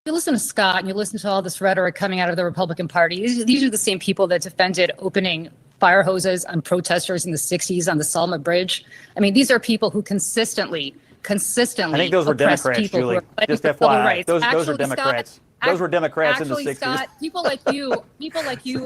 You listen to Scott and you listen to all this rhetoric coming out of the Republican Party. These are the same people that defended opening fire hoses on protesters in the 60s on the Selma Bridge. I mean, these are people who consistently I think those were Democrats, Julie. Just FYI, those are Democrats. Those were Democrats in the 60s. Scott, people like you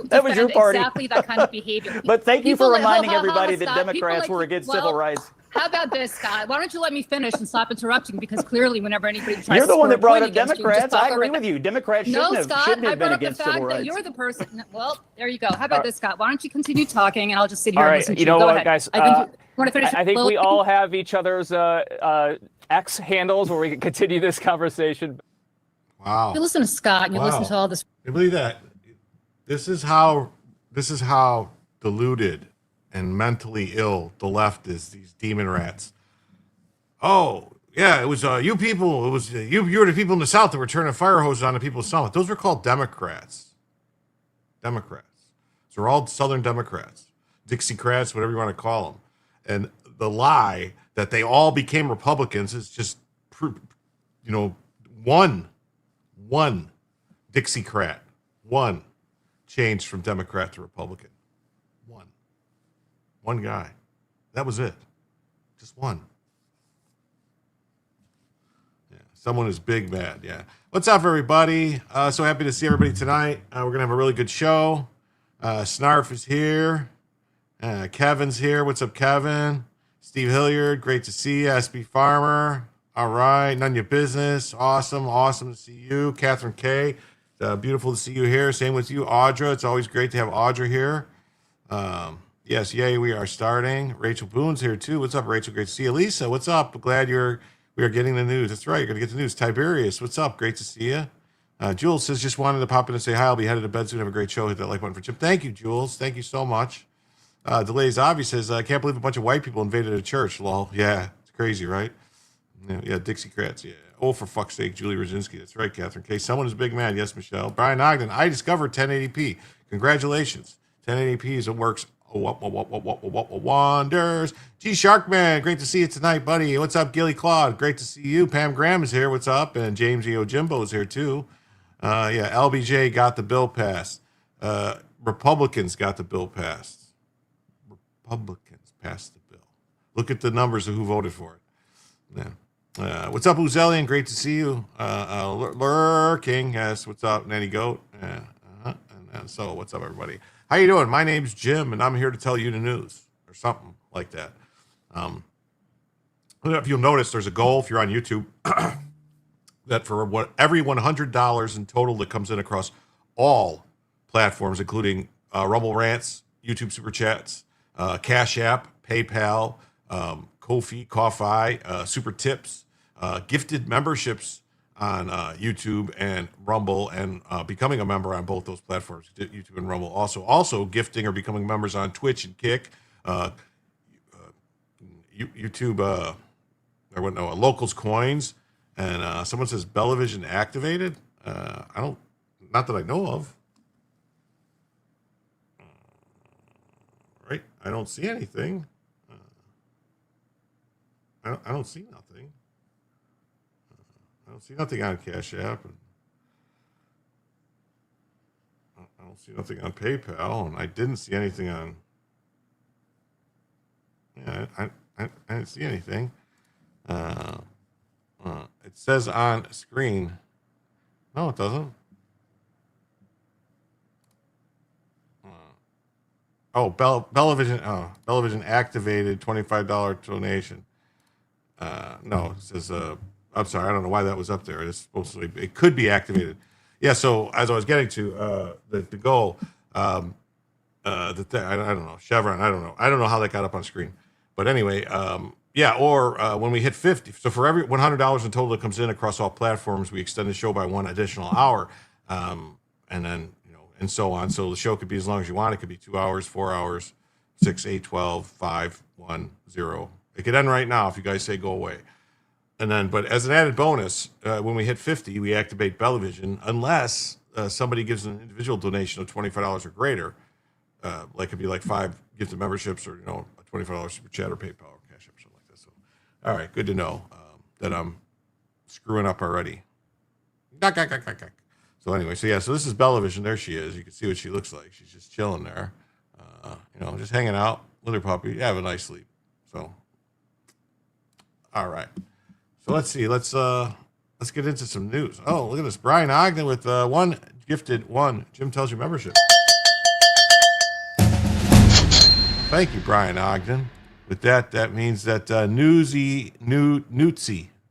that was your party. Exactly that kind of behavior. But thank you for reminding everybody that Democrats were against civil rights. How about this, Scott? Why don't you let me finish and stop interrupting? Because clearly, whenever anybody tries you're the one that brought up Democrats. I agree with you. Democrats shouldn't have been against civil rights. You're the person. Well, there you go. How about this, Scott? Why don't you continue talking, and I'll just sit here and listen to you. All right, you know what, guys? I think we all have each other's X handles where we can continue this conversation. Wow. You listen to Scott and you listen to all this. I believe that. This is how deluded and mentally ill the left is, these demon rats. Oh, yeah, it was you people. It was you were the people in the South that were turning fire hoses on the people of the South. Those were called Democrats. Democrats. So they're all Southern Democrats. Dixiecrats, whatever you want to call them. And the lie that they all became Republicans is just, one Dixiecrat, one changed from Democrat to Republican. One guy. That was it. Just one. Yeah. Someone is big mad. Yeah. What's up, everybody? So happy to see everybody tonight. We're going to have a really good show. Snarf is here. Kevin's here. What's up, Kevin? Steve Hilliard. Great to see you. SB Farmer. All right. None of your business. Awesome. Awesome to see you. Catherine K. Beautiful to see you here. Same with you, Audra. It's always great to have Audra here. Yes, yay, we are starting. Rachel Boone's here too. What's up, Rachel? Great to see you. Lisa, what's up? Glad we are getting the news. That's right, you're going to get the news. Tiberius, what's up? Great to see you. Jules says, just wanted to pop in and say hi. I'll be headed to bed soon. Have a great show. Hit that like button for Chip. Thank you, Jules. Thank you so much. Delays Avi says, I can't believe a bunch of white people invaded a church. Lol. Yeah, it's crazy, right? Yeah, Dixiecrats, yeah. Oh, for fuck's sake, Julie Rosinski. That's right, Catherine K. Someone is big man. Yes, Michelle. Brian Ogden, I discovered 1080p. Congratulations. 1080p is it works. Wonders. G Sharkman, great to see you tonight, buddy. What's up, Gilly Claude? Great to see you. Pam Graham is here. What's up? And James E. Ojimbo is here too. Yeah, LBJ got the bill passed. Republicans got the bill passed. Republicans passed the bill. Look at the numbers of who voted for it. Yeah. What's up, Uzellian? Great to see you. Lurking. Yes. What's up, Nanny Goat? And so, what's up, everybody? How you doing? My name's Jim, and I'm here to tell you the news, or something like that. If you'll notice, there's a goal, if you're on YouTube, that for every $100 in total that comes in across all platforms, including Rumble Rants, YouTube Super Chats, Cash App, PayPal, Ko-fi, Super Tips, gifted memberships on YouTube and Rumble, and becoming a member on both those platforms, YouTube and Rumble. Also gifting or becoming members on Twitch and Kick, YouTube, Locals Coins, and someone says Bellavision activated. Not that I know of. Right, I don't see anything. I don't see nothing. I don't see nothing on Cash App, and I don't see nothing on PayPal, and I didn't see anything on. Yeah, I didn't see anything. It says on screen. No, it doesn't. Bellavision. Oh, Bellavision activated $25 donation. No, it says. I'm sorry, I don't know why that was up there. It's supposed to be, it could be activated. Yeah. So as I was getting to the goal, I don't know, Chevron. I don't know how that got up on screen, but anyway, yeah. Or when we hit 50, so for every $100 in total that comes in across all platforms, we extend the show by 1 additional hour, and then and so on. So the show could be as long as you want. It could be 2 hours, 4 hours, 6, 8, 12, 5, 1, 0. It could end right now if you guys say go away. And then, but as an added bonus, when we hit 50, we activate Bellavision unless somebody gives an individual donation of $25 or greater. Like it'd be like 5 gifted memberships, or a $25 super chat or PayPal or Cash App or something like that. So, all right, good to know that I'm screwing up already. So anyway, so this is Bellavision. There she is. You can see what she looks like. She's just chilling there, just hanging out, little puppy. Have a nice sleep. So, all right. So let's see. Let's get into some news. Oh, look at this. Brian Ogden with one Jim Tells You membership. Thank you, Brian Ogden. With that means that Newtsy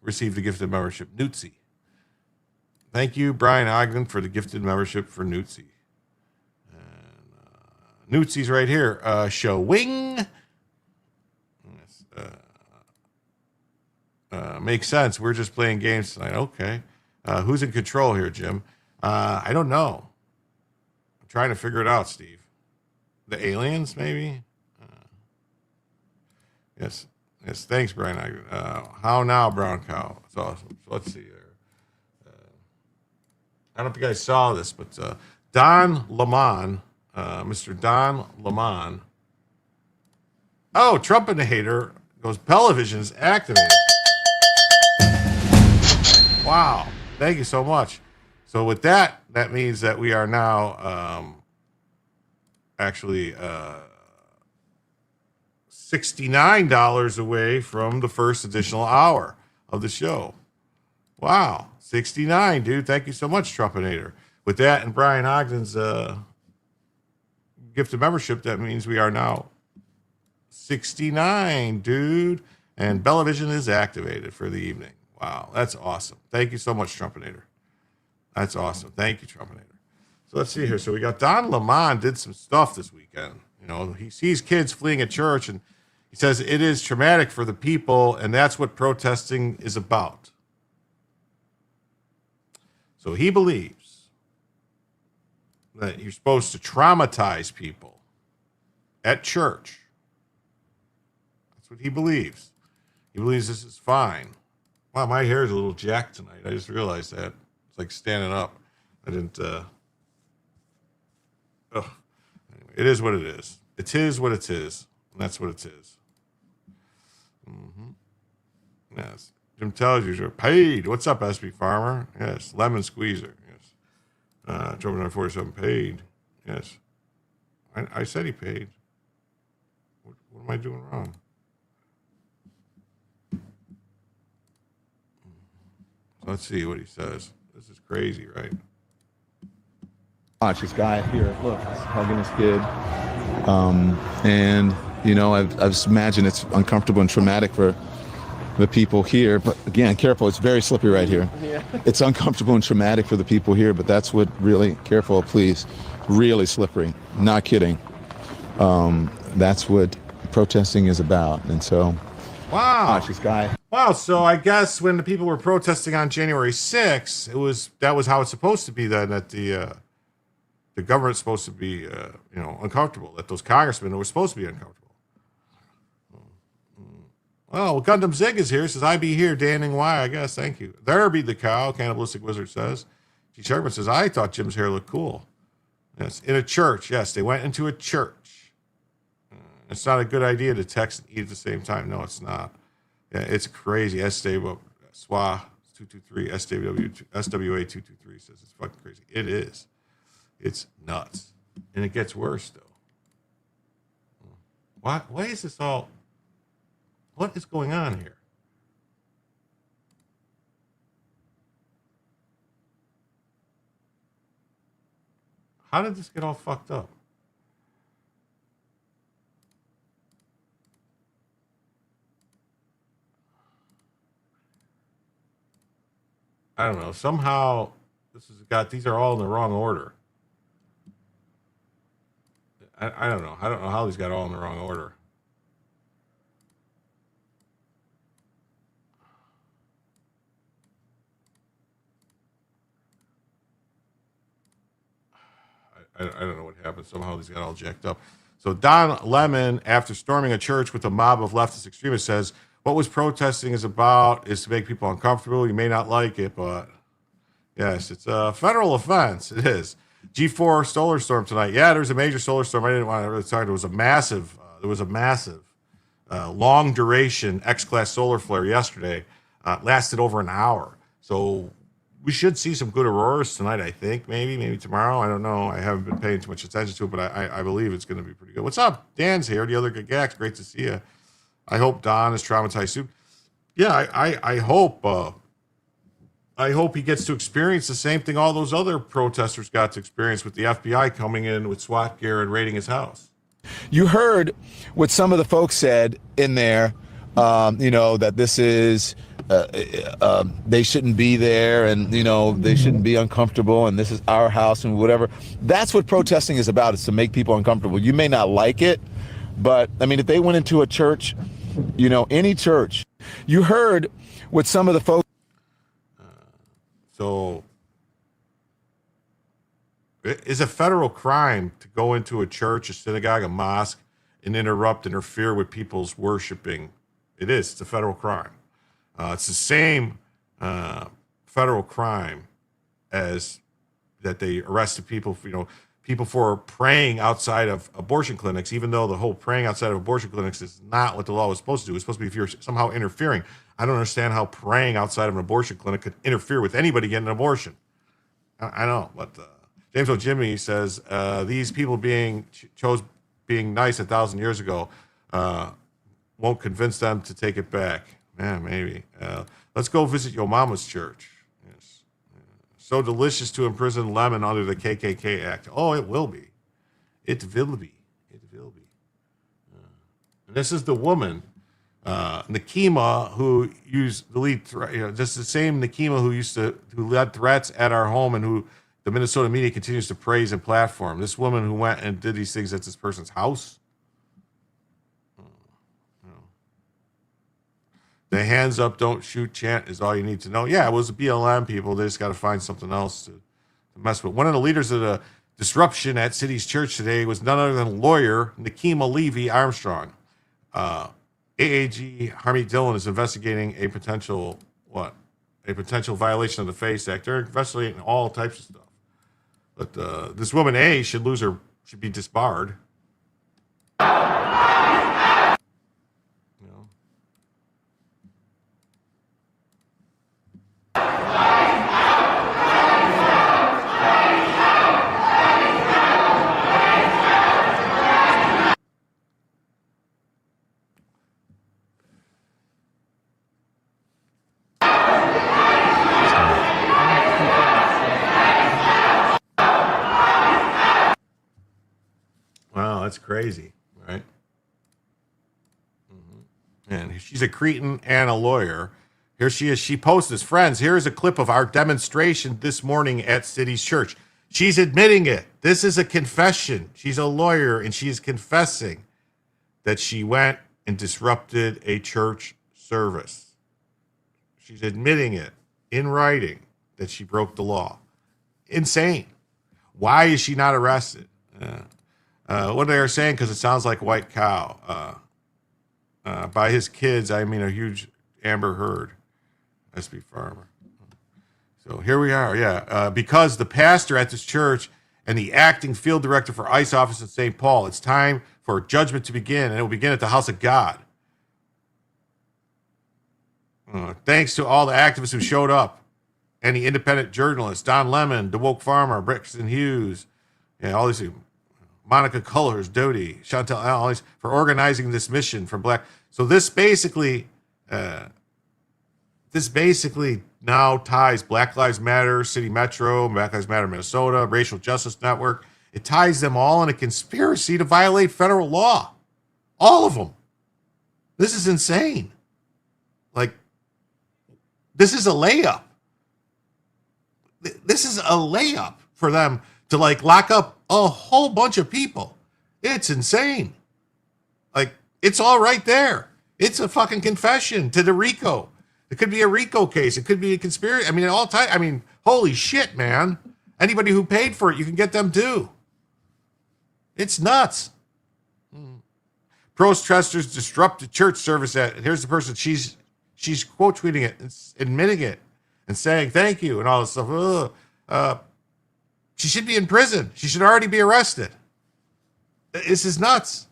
received a gifted membership. Newtsy. Thank you, Brian Ogden, for the gifted membership for Newtsy. And Newtsy's right here. Showing. Yes, makes sense. We're just playing games tonight. Okay. Who's in control here, Jim? I don't know. I'm trying to figure it out, Steve. The aliens, maybe? Yes. Yes. Thanks, Brian. How now, Brown Cow? It's awesome. So let's see here. I don't know if you guys saw this, but Don Lemon, Mr. Don Lemon. Oh, Trumpinator goes, Bellavision is activated. Wow. Thank you so much. So with that means that we are now actually $69 away from the first additional hour of the show. Wow. 69, dude. Thank you so much, Trumpinator. With that and Brian Ogden's gifted membership, that means we are now 69, dude. And Bellavision is activated for the evening. Wow, that's awesome. Thank you so much, Trumpinator. That's awesome. Thank you, Trumpinator. So let's see here. So we got Don Lemon did some stuff this weekend. He sees kids fleeing a church, and he says it is traumatic for the people, and that's what protesting is about. So he believes that you're supposed to traumatize people at church. That's what he believes. He believes this is fine. Wow, my hair is a little jacked tonight. I just realized that. It's like standing up. I didn't. Anyway, it is what it is. It is what it is. And that's what it is. Mm-hmm. Yes. Jim tells you you're paid. What's up, SB Farmer? Yes. Lemon Squeezer. Yes. Trouble number 47 paid. Yes. I said he paid. What am I doing wrong? Let's see what he says. This is crazy, right? Watch this guy here. Look, he's hugging his kid. And I imagined it's uncomfortable and traumatic for the people here. But again, careful, it's very slippery right here. Yeah. It's uncomfortable and traumatic for the people here, but that's what really, careful, please, really slippery. Not kidding. That's what protesting is about. And so, wow. This guy. Wow, so I guess when the people were protesting on January 6th, that was how it's supposed to be then, that the government's supposed to be uncomfortable, that those congressmen were supposed to be uncomfortable. Well, Gundam Zig is here. Says, I be here, danning why, I guess. Thank you. There be the cow, Cannibalistic Wizard says. G. Sharpman says, I thought Jim's hair looked cool. Yes, in a church. Yes, they went into a church. It's not a good idea to text and eat at the same time. No, it's not. Yeah, it's crazy. SWA 223, SWA 223 says it's fucking crazy. It is. It's nuts. And it gets worse, though. Why is this all... What is going on here? How did this get all fucked up? I don't know. Somehow these are all in the wrong order. I don't know. I don't know how these got all in the wrong order. I don't know what happened. Somehow these got all jacked up. So Don Lemon, after storming a church with a mob of leftist extremists, says, what was protesting is about is to make people uncomfortable. You may not like it, but yes, it's a federal offense. It is. G4 solar storm tonight. Yeah, there's a major solar storm. I didn't want to really talk. There was a massive long duration X-class solar flare yesterday. Lasted over an hour. So we should see some good auroras tonight, I think. Maybe tomorrow. I don't know. I haven't been paying too much attention to it, but I believe it's going to be pretty good. What's up? Dan's here. The other good Gax. Great to see you. I hope Don is traumatized soon. Yeah, I hope he gets to experience the same thing all those other protesters got to experience with the FBI coming in with SWAT gear and raiding his house. You heard what some of the folks said in there, that this is... they shouldn't be there, and they shouldn't be uncomfortable, and this is our house and whatever. That's what protesting is about, is to make people uncomfortable. You may not like it, but I mean, if they went into a church, any church, you heard what some of the folks. So it is a federal crime to go into a church, a synagogue, a mosque, and interfere with people's worshiping. It is. It's a federal crime. It's the same federal crime as that they arrested people for praying outside of abortion clinics, even though the whole praying outside of abortion clinics is not what the law was supposed to do. It's supposed to be if you're somehow interfering. I don't understand how praying outside of an abortion clinic could interfere with anybody getting an abortion. I know, but James O'Jimmy says these people chose being nice 1,000 years ago won't convince them to take it back. Yeah, maybe. Let's go visit your mama's church. Yes. So delicious to imprison Lemon under the KKK Act. Oh, it will be. It will be. It will be. And this is the woman, Nakima, who used the lead. Just the same Nakima who led threats at our home, and who the Minnesota media continues to praise and platform. This woman who went and did these things at this person's house. The hands up, don't shoot chant is all you need to know. Yeah, it was the BLM people. They just got to find something else to mess with. One of the leaders of the disruption at City's Church today was none other than lawyer Nakima Levy Armstrong. AAG Harmeet Dillon is investigating a potential violation of the FACE Act. They're investigating all types of stuff. But this woman should be disbarred. Wow, that's crazy, right? And she's a cretin and a lawyer. Here she is. She posts this. Friends, here is a clip of our demonstration this morning at City's Church. She's admitting it. This is a confession. She's a lawyer, and she's confessing that she went and disrupted a church service. She's admitting it in writing that she broke the law. Insane. Why is she not arrested? What they are saying, because it sounds like White Cow. By his kids, I mean a huge Amber Heard. SB Farmer. So here we are, because the pastor at this church and the acting field director for ICE office in St. Paul, it's time for judgment to begin, and it will begin at the house of God. Thanks to all the activists who showed up, and the independent journalists, Don Lemon, the woke farmer, Braxton Hughes, all these people, Monica Cullors, Doty, Chantel, all these, for organizing this mission for Black. So this basically now ties Black Lives Matter, City Metro, Black Lives Matter Minnesota, Racial Justice Network. It ties them all in a conspiracy to violate federal law. All of them. This is insane. Like, this is a layup. This is a layup for them to like lock up a whole bunch of people. It's insane. Like, it's all right there. It's a fucking confession to the RICO. It could be a RICO case. It could be a conspiracy. I mean, all time. I mean, holy shit, man. Anybody who paid for it, you can get them too. It's nuts. Protesters disrupted church service here's the person. She's quote tweeting it, and admitting it, and saying thank you and all this stuff. She should be in prison. She should already be arrested. This is nuts.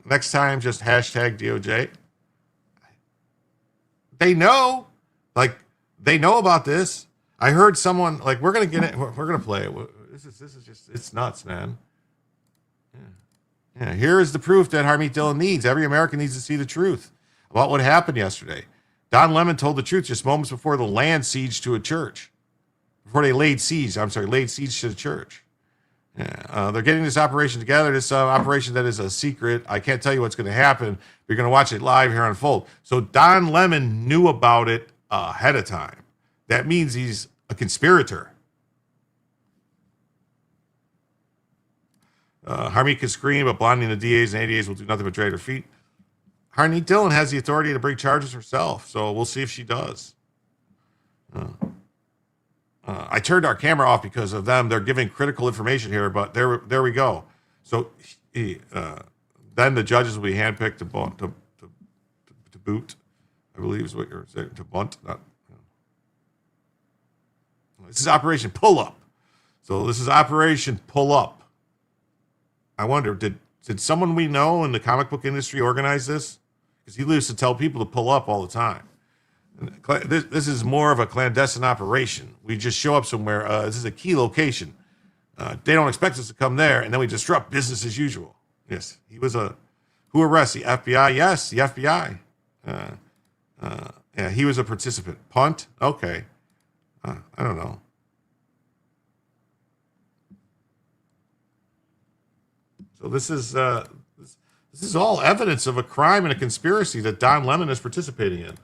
Next time, just hashtag DOJ. They know, they know about this. I heard someone we're gonna get it. We're gonna play it. This is just, it's nuts, man. Yeah. Here is the proof that Harmeet Dillon needs. Every American needs to see the truth about what happened yesterday. Don Lemon told the truth just moments before the land siege to a church. Before they laid siege to the church. Yeah. They're getting this operation together. This operation that is a secret. I can't tell you what's going to happen. You're going to watch it live here unfold. So Don Lemon knew about it ahead of time. That means he's a conspirator. Harmeet can scream, but blinding the DAs and ADAs will do nothing but drag her feet. Harmeet Dillon has the authority to bring charges herself, so we'll see if she does. I turned our camera off because of them. They're giving critical information here, but there we go. So then the judges will be handpicked to boot, I believe is what you're saying, to bunt. This is Operation Pull Up. So this is Operation Pull Up. I wonder, did someone we know in the comic book industry organize this? Because he lives to tell people to pull up all the time. This is more of a clandestine operation. We just show up somewhere. This is a key location. They don't expect us to come there, and then we disrupt business as usual. Yes, he was who arrests the FBI? Yes, the FBI. Yeah, he was a participant. Punt? Okay. I don't know. So this is all evidence of a crime and a conspiracy that Don Lemon is participating in.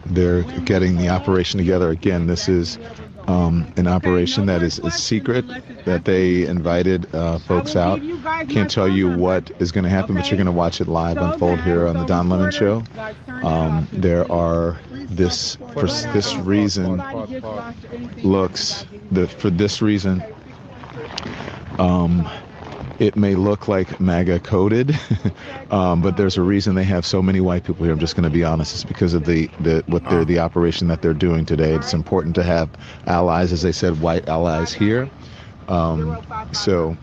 They're getting the operation together. Again, this is an operation that is secret, that they invited folks out. Can't tell you what is going to happen, but you're going to watch it live unfold here on the Don Lemon Show. There are for this reason, it may look like MAGA coded, but there's a reason they have so many white people here. I'm just going to be honest. It's because of the operation that they're doing today. It's important to have allies, as they said, white allies here. So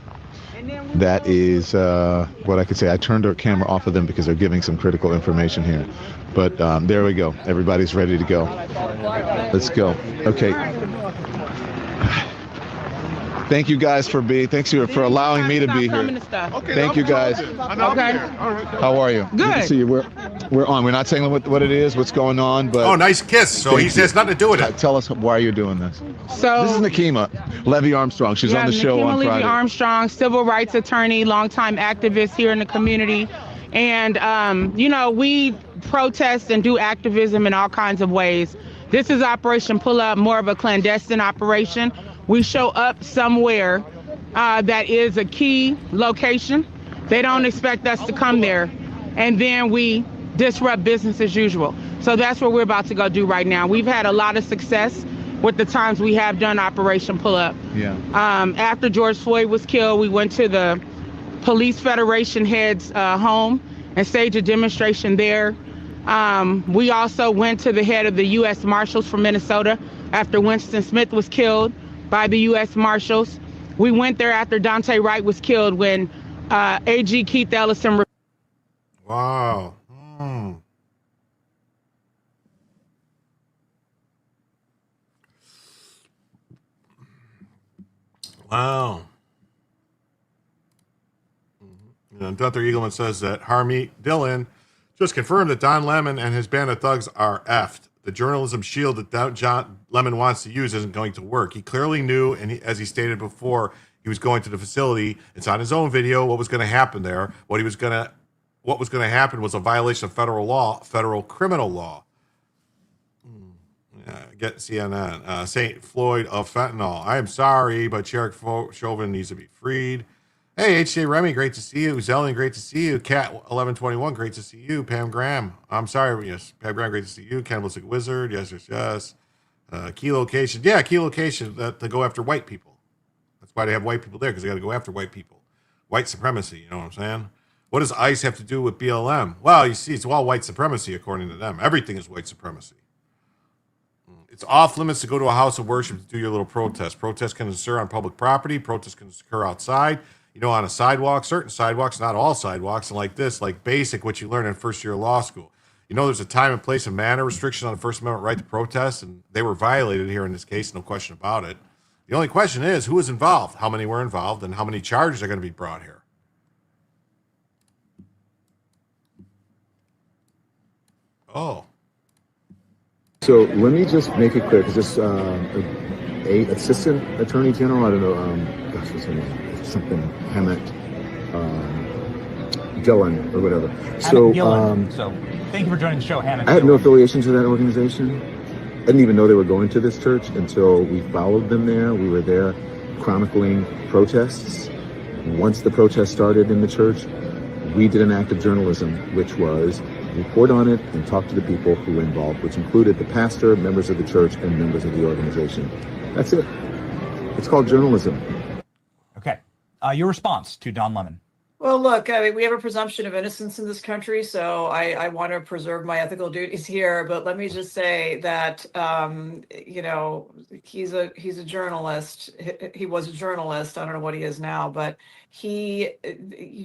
that is what I could say. I turned our camera off of them because they're giving some critical information here. But there we go. Everybody's ready to go. Let's go. Okay. Thank you guys thanks for allowing me to be here. Okay, Thank you guys. Okay. How are you? Good to see you. We're on. We're not saying what it is, what's going on, but oh, nice kiss. So he has nothing to do with it. Tell us why you're doing this. So this is Nakima Levy Armstrong. She's on the show Nakima on Levy Friday. Armstrong, civil rights attorney, longtime activist here in the community. And, we protest and do activism in all kinds of ways. This is Operation Pull Up, more of a clandestine operation. We show up somewhere that is a key location. They don't expect us to come there. And then we disrupt business as usual. So that's what we're about to go do right now. We've had a lot of success with the times we have done Operation Pull Up. Yeah. After George Floyd was killed, we went to the Police Federation head's home and staged a demonstration there. We also went to the head of the U.S. Marshals from Minnesota after Winston Smith was killed by the U.S. Marshals. We went there after Dante Wright was killed when AG Keith Ellison. Wow. Wow. Dr. Eagleman says that Harmeet Dillon just confirmed that Don Lemon and his band of thugs are effed. The journalism shield that John Lemon wants to use isn't going to work. He clearly knew, and as he stated before, he was going to the facility. It's on his own video what was going to happen there. What was going to happen was a violation of federal law, federal criminal law. Get CNN. St. Floyd of fentanyl. I am sorry, but Sherrick Chauvin needs to be freed. Hey, HJ Remy, great to see you. Zellian, great to see you. Cat 1121, great to see you. Pam Graham, I'm sorry, yes. Pam Graham, great to see you. Cannibalistic Wizard, yes. Key location, key location to go after white people. That's why they have white people there, because they got to go after white people. White supremacy, you know what I'm saying? What does ICE have to do with BLM? Well, you see, it's all white supremacy according to them. Everything is white supremacy. It's off limits to go to a house of worship to do your little protest. Protests can occur on public property. Protests can occur outside. On a sidewalk, certain sidewalks, not all sidewalks, and like this, like basic, what you learn in first year of law school. There's a time and place and manner restriction on the First Amendment right to protest, and they were violated here in this case, no question about it. The only question is, who was involved, how many were involved, and how many charges are going to be brought here. Oh. So let me just make it clear, because this assistant attorney general, I don't know, what's her name? Something Hammett Gillen or whatever. So thank you for joining the show, Hammett. I had no affiliation to that organization. I didn't even know they were going to this church until we followed them there. We were there chronicling protests. Once the protest started in the church, we did an act of journalism, which was report on it and talk to the people who were involved, which included the pastor, members of the church, and members of the organization. That's it. It's called journalism. Okay. Your response to Don Lemon. Well, look, I mean, we have a presumption of innocence in this country, so I want to preserve my ethical duties here. But let me just say that, he's a journalist. He was a journalist. I don't know what he is now, but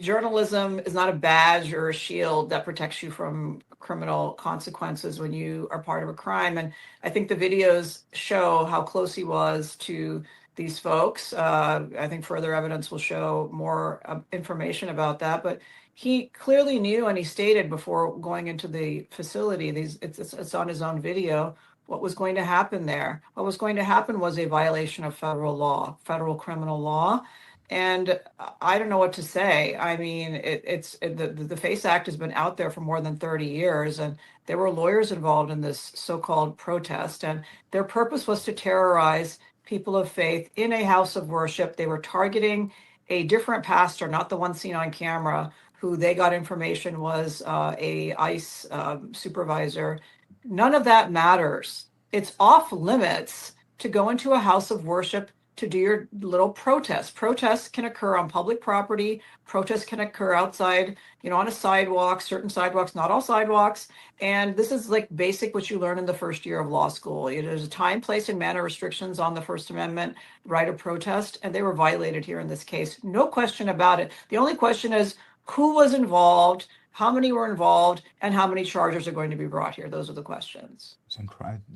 journalism is not a badge or a shield that protects you from criminal consequences when you are part of a crime. And I think the videos show how close he was to these folks. I think further evidence will show more information about that, but he clearly knew, and he stated before going into the facility, it's on his own video, what was going to happen there. What was going to happen was a violation of federal law, federal criminal law. And I don't know what to say. I mean, the FACE Act has been out there for more than 30 years, and there were lawyers involved in this so-called protest, and their purpose was to terrorize people of faith in a house of worship. They were targeting a different pastor, not the one seen on camera, who they got information was a ICE supervisor. None of that matters. It's off limits to go into a house of worship to do your little protest. Protests can occur on public property. Protests can occur outside, on a sidewalk, certain sidewalks, not all sidewalks. And this is like basic what you learn in the first year of law school. There's a time, place, and manner restrictions on the First Amendment right of protest, and they were violated here in this case. No question about it. The only question is who was involved, how many were involved, and how many charges are going to be brought here. Those are the questions.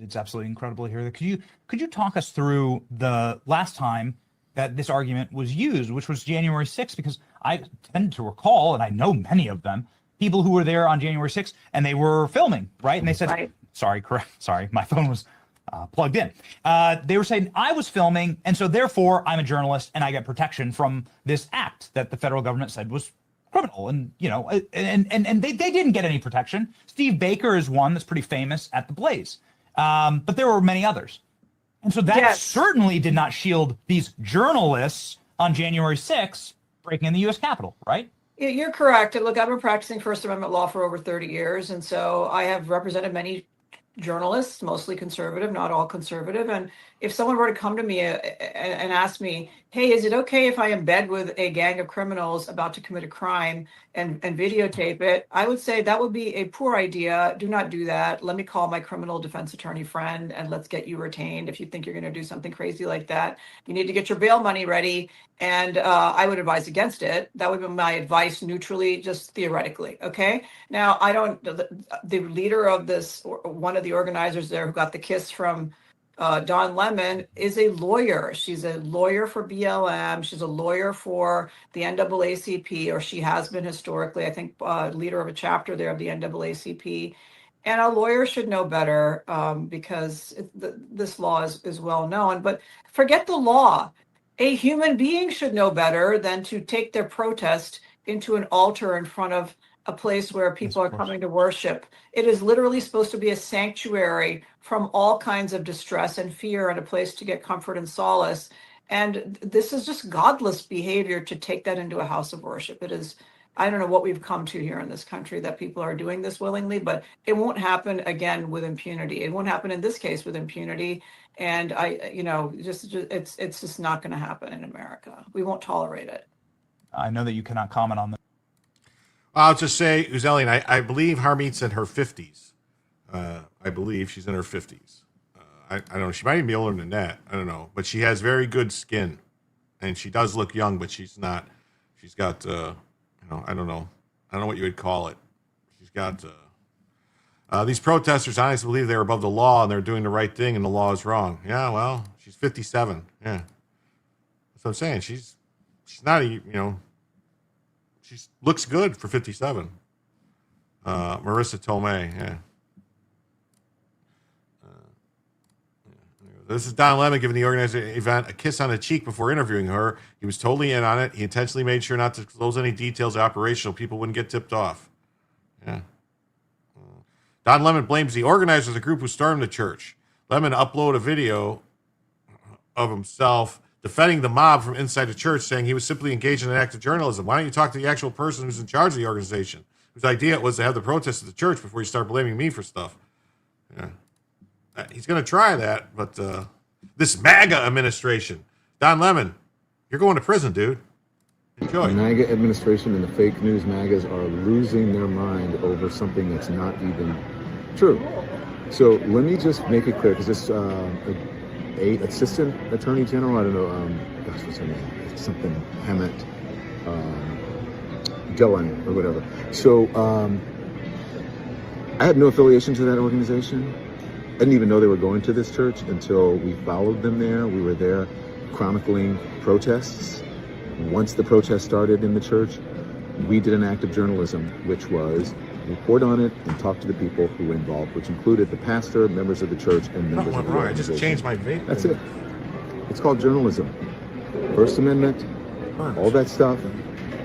It's absolutely incredible to hear that. Could you talk us through the last time that this argument was used, which was January 6th? Because I tend to recall, and I know many of them, people who were there on January 6th, and they were filming, right? And they said, right. Sorry, my phone was plugged in. They were saying, I was filming, and so therefore I'm a journalist, and I get protection from this act that the federal government said was criminal, and they didn't get any protection. Steve Baker is one that's pretty famous at the Blaze, but there were many others, and so that certainly did not shield these journalists on January 6th breaking in the U.S. Capitol, right? You're correct. Look, I've been practicing First Amendment law for over 30 years, and so I have represented many journalists, mostly conservative, not all conservative. And if someone were to come to me and ask me, hey, is it okay if I embed with a gang of criminals about to commit a crime and videotape it? I would say that would be a poor idea. Do not do that. Let me call my criminal defense attorney friend and let's get you retained. If you think you're going to do something crazy like that, you need to get your bail money ready. And I would advise against it. That would be my advice neutrally, just theoretically. Okay. Now, the leader of this, one of the organizers there who got the kiss from Don Lemon is a lawyer. She's a lawyer for BLM. She's a lawyer for the NAACP, or she has been historically, I think, leader of a chapter there of the NAACP. And a lawyer should know better because this law is well known. But forget the law. A human being should know better than to take their protest into an altar in front of a place where people are coming to worship. It is literally supposed to be a sanctuary from all kinds of distress and fear, and a place to get comfort and solace. And this is just godless behavior to take that into a house of worship. It is, I don't know what we've come to here in this country, that people are doing this willingly, but it won't happen again with impunity. It won't happen in this case with impunity. And it's just not going to happen in America. We won't tolerate it. I know that you cannot comment on that. I'll just say, Uzelian, I believe Harmeet's in her 50s. I believe she's in her 50s. I don't know. She might even be older than that. I don't know. But she has very good skin. And she does look young, but she's not. She's got, I don't know. I don't know what you would call it. She's got, these protesters honestly believe they're above the law and they're doing the right thing and the law is wrong. Yeah, well, she's 57. Yeah. That's what I'm saying. She's not she looks good for 57. Marissa Tomei, yeah. This is Don Lemon giving the organizer of the event a kiss on the cheek before interviewing her. He was totally in on it. He intentionally made sure not to disclose any details operational. People wouldn't get tipped off. Yeah. Don Lemon blames the organizers of the group who stormed the church. Lemon uploaded a video of himself defending the mob from inside the church, saying he was simply engaged in an act of journalism. Why don't you talk to the actual person who's in charge of the organization, whose idea it was to have the protest at the church before you start blaming me for stuff? Yeah. He's going to try that, but this MAGA administration, Don Lemon, you're going to prison, dude. Enjoy. The MAGA administration and the fake news MAGAs are losing their mind over something that's not even true. So let me just make it clear, because this assistant attorney general, I don't know, what's her name? It's something Hammett, Dillon or whatever. So I had no affiliation to that organization. I didn't even know they were going to this church until we followed them there. We were there chronicling protests. Once the protest started in the church, we did an act of journalism, which was report on it and talk to the people who were involved, which included the pastor, members of the church, and members of the I organization. just changed my vape. That's it. It's called journalism. First Amendment, all that stuff.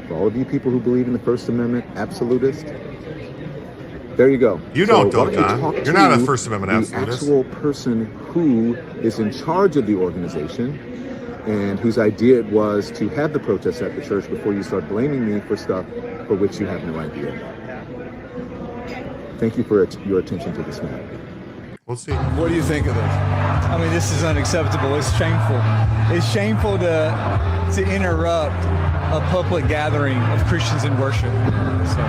For all of you people who believe in the First Amendment, absolutist, there you go. You don't, though, Don. You're not a First Amendment absolutist. The actual person who is in charge of the organization and whose idea it was to have the protests at the church before you start blaming me for stuff for which you have no idea. Thank you for your attention to this matter. We'll see. What do you think of this? I mean, this is unacceptable. It's shameful. It's shameful to interrupt a public gathering of Christians in worship. So,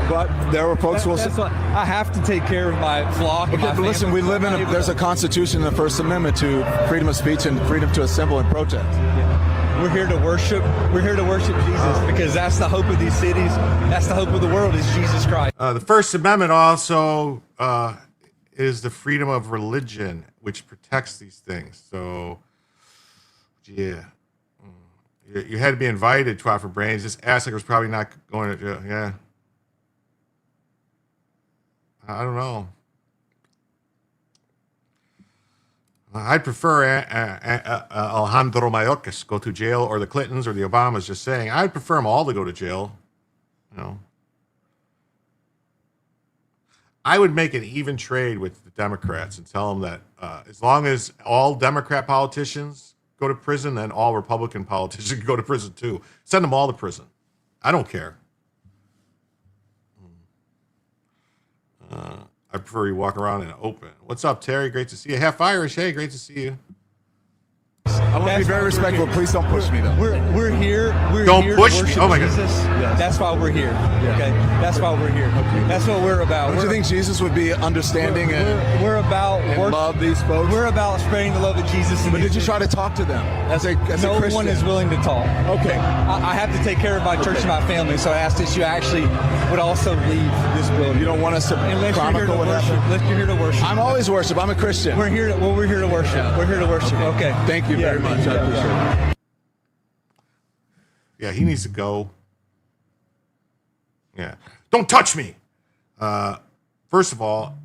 But there were folks who will. that's what, I have to take care of my flock. And Okay, my but listen, family. we live in there's a constitution in the First Amendment to freedom of speech and freedom to assemble and protest. We're here to worship. We're here to worship Jesus because that's the hope of these cities. That's the hope of the world is Jesus Christ. The First Amendment also is the freedom of religion, which protects these things. So, yeah. You had to be invited to offer brains. This Asik was probably not going to jail. Yeah. I don't know. I'd prefer Alejandro Mayorkas go to jail, or the Clintons or the Obamas. Just saying, I'd prefer them all to go to jail. You know, I would make an even trade with the Democrats and tell them that as long as all Democrat politicians go to prison, then all Republican politicians can go to prison too. Send them all to prison. I don't care. I prefer you walk around in open. What's up, Terry? Great to see you. Half Irish. Hey, great to see you. I want to be very respectful. Please don't push me, though. We're here. Don't here push to me. worship Oh my God. Jesus. Yes. That's why we're here. Okay. That's why we're here. Okay. That's what we're about. Don't you think Jesus would be understanding We're about and love these folks? We're about spreading the love of Jesus. But did you try to talk to them as a No Christian? one is willing to talk. Okay. I have to take care of my church and my family, so I asked that you actually would also leave this building. You don't want us to Unless you're here to chronicle what worship. happened? Unless you're here to worship. I'm always worship. I'm a Christian. We're here to worship. Yeah. We're here to worship. Okay. Thank you very much. I appreciate it. Yeah, he needs to go. Yeah, don't touch me. First of all,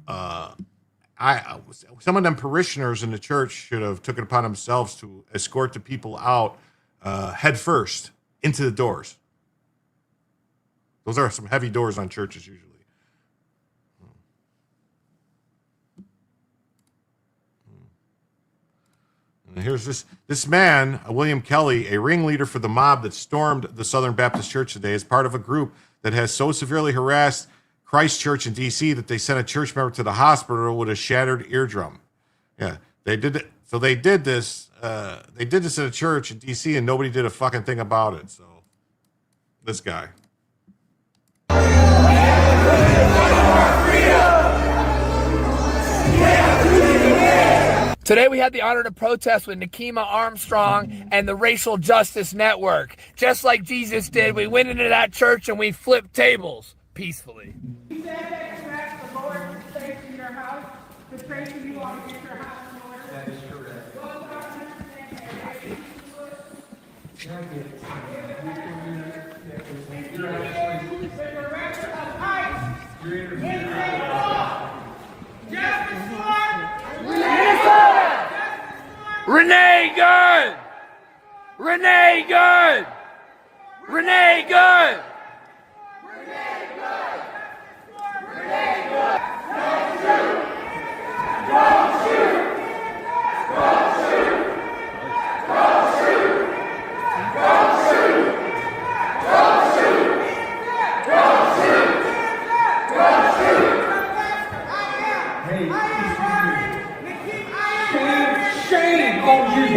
some of them parishioners in the church should have took it upon themselves to escort the people out head first into the doors. Those are some heavy doors on churches usually. And here's this man, William Kelly, a ringleader for the mob that stormed the Southern Baptist Church today, is part of a group that has so severely harassed Christ Church in D.C. that they sent a church member to the hospital with a shattered eardrum. Yeah, they did it. So they did this. They did this at a church in D.C. and nobody did a fucking thing about it. So this guy. Today we had the honor to protest with Nikema Armstrong and the Racial Justice Network. Just like Jesus did, we went into that church and we flipped tables peacefully. You said that you asked the Lord to stay in your house, to pray for you on get your house in order. That is correct. Well, God understands that. The director of ICE in the law. Justice Renee Good! Renee Good! Renee Good!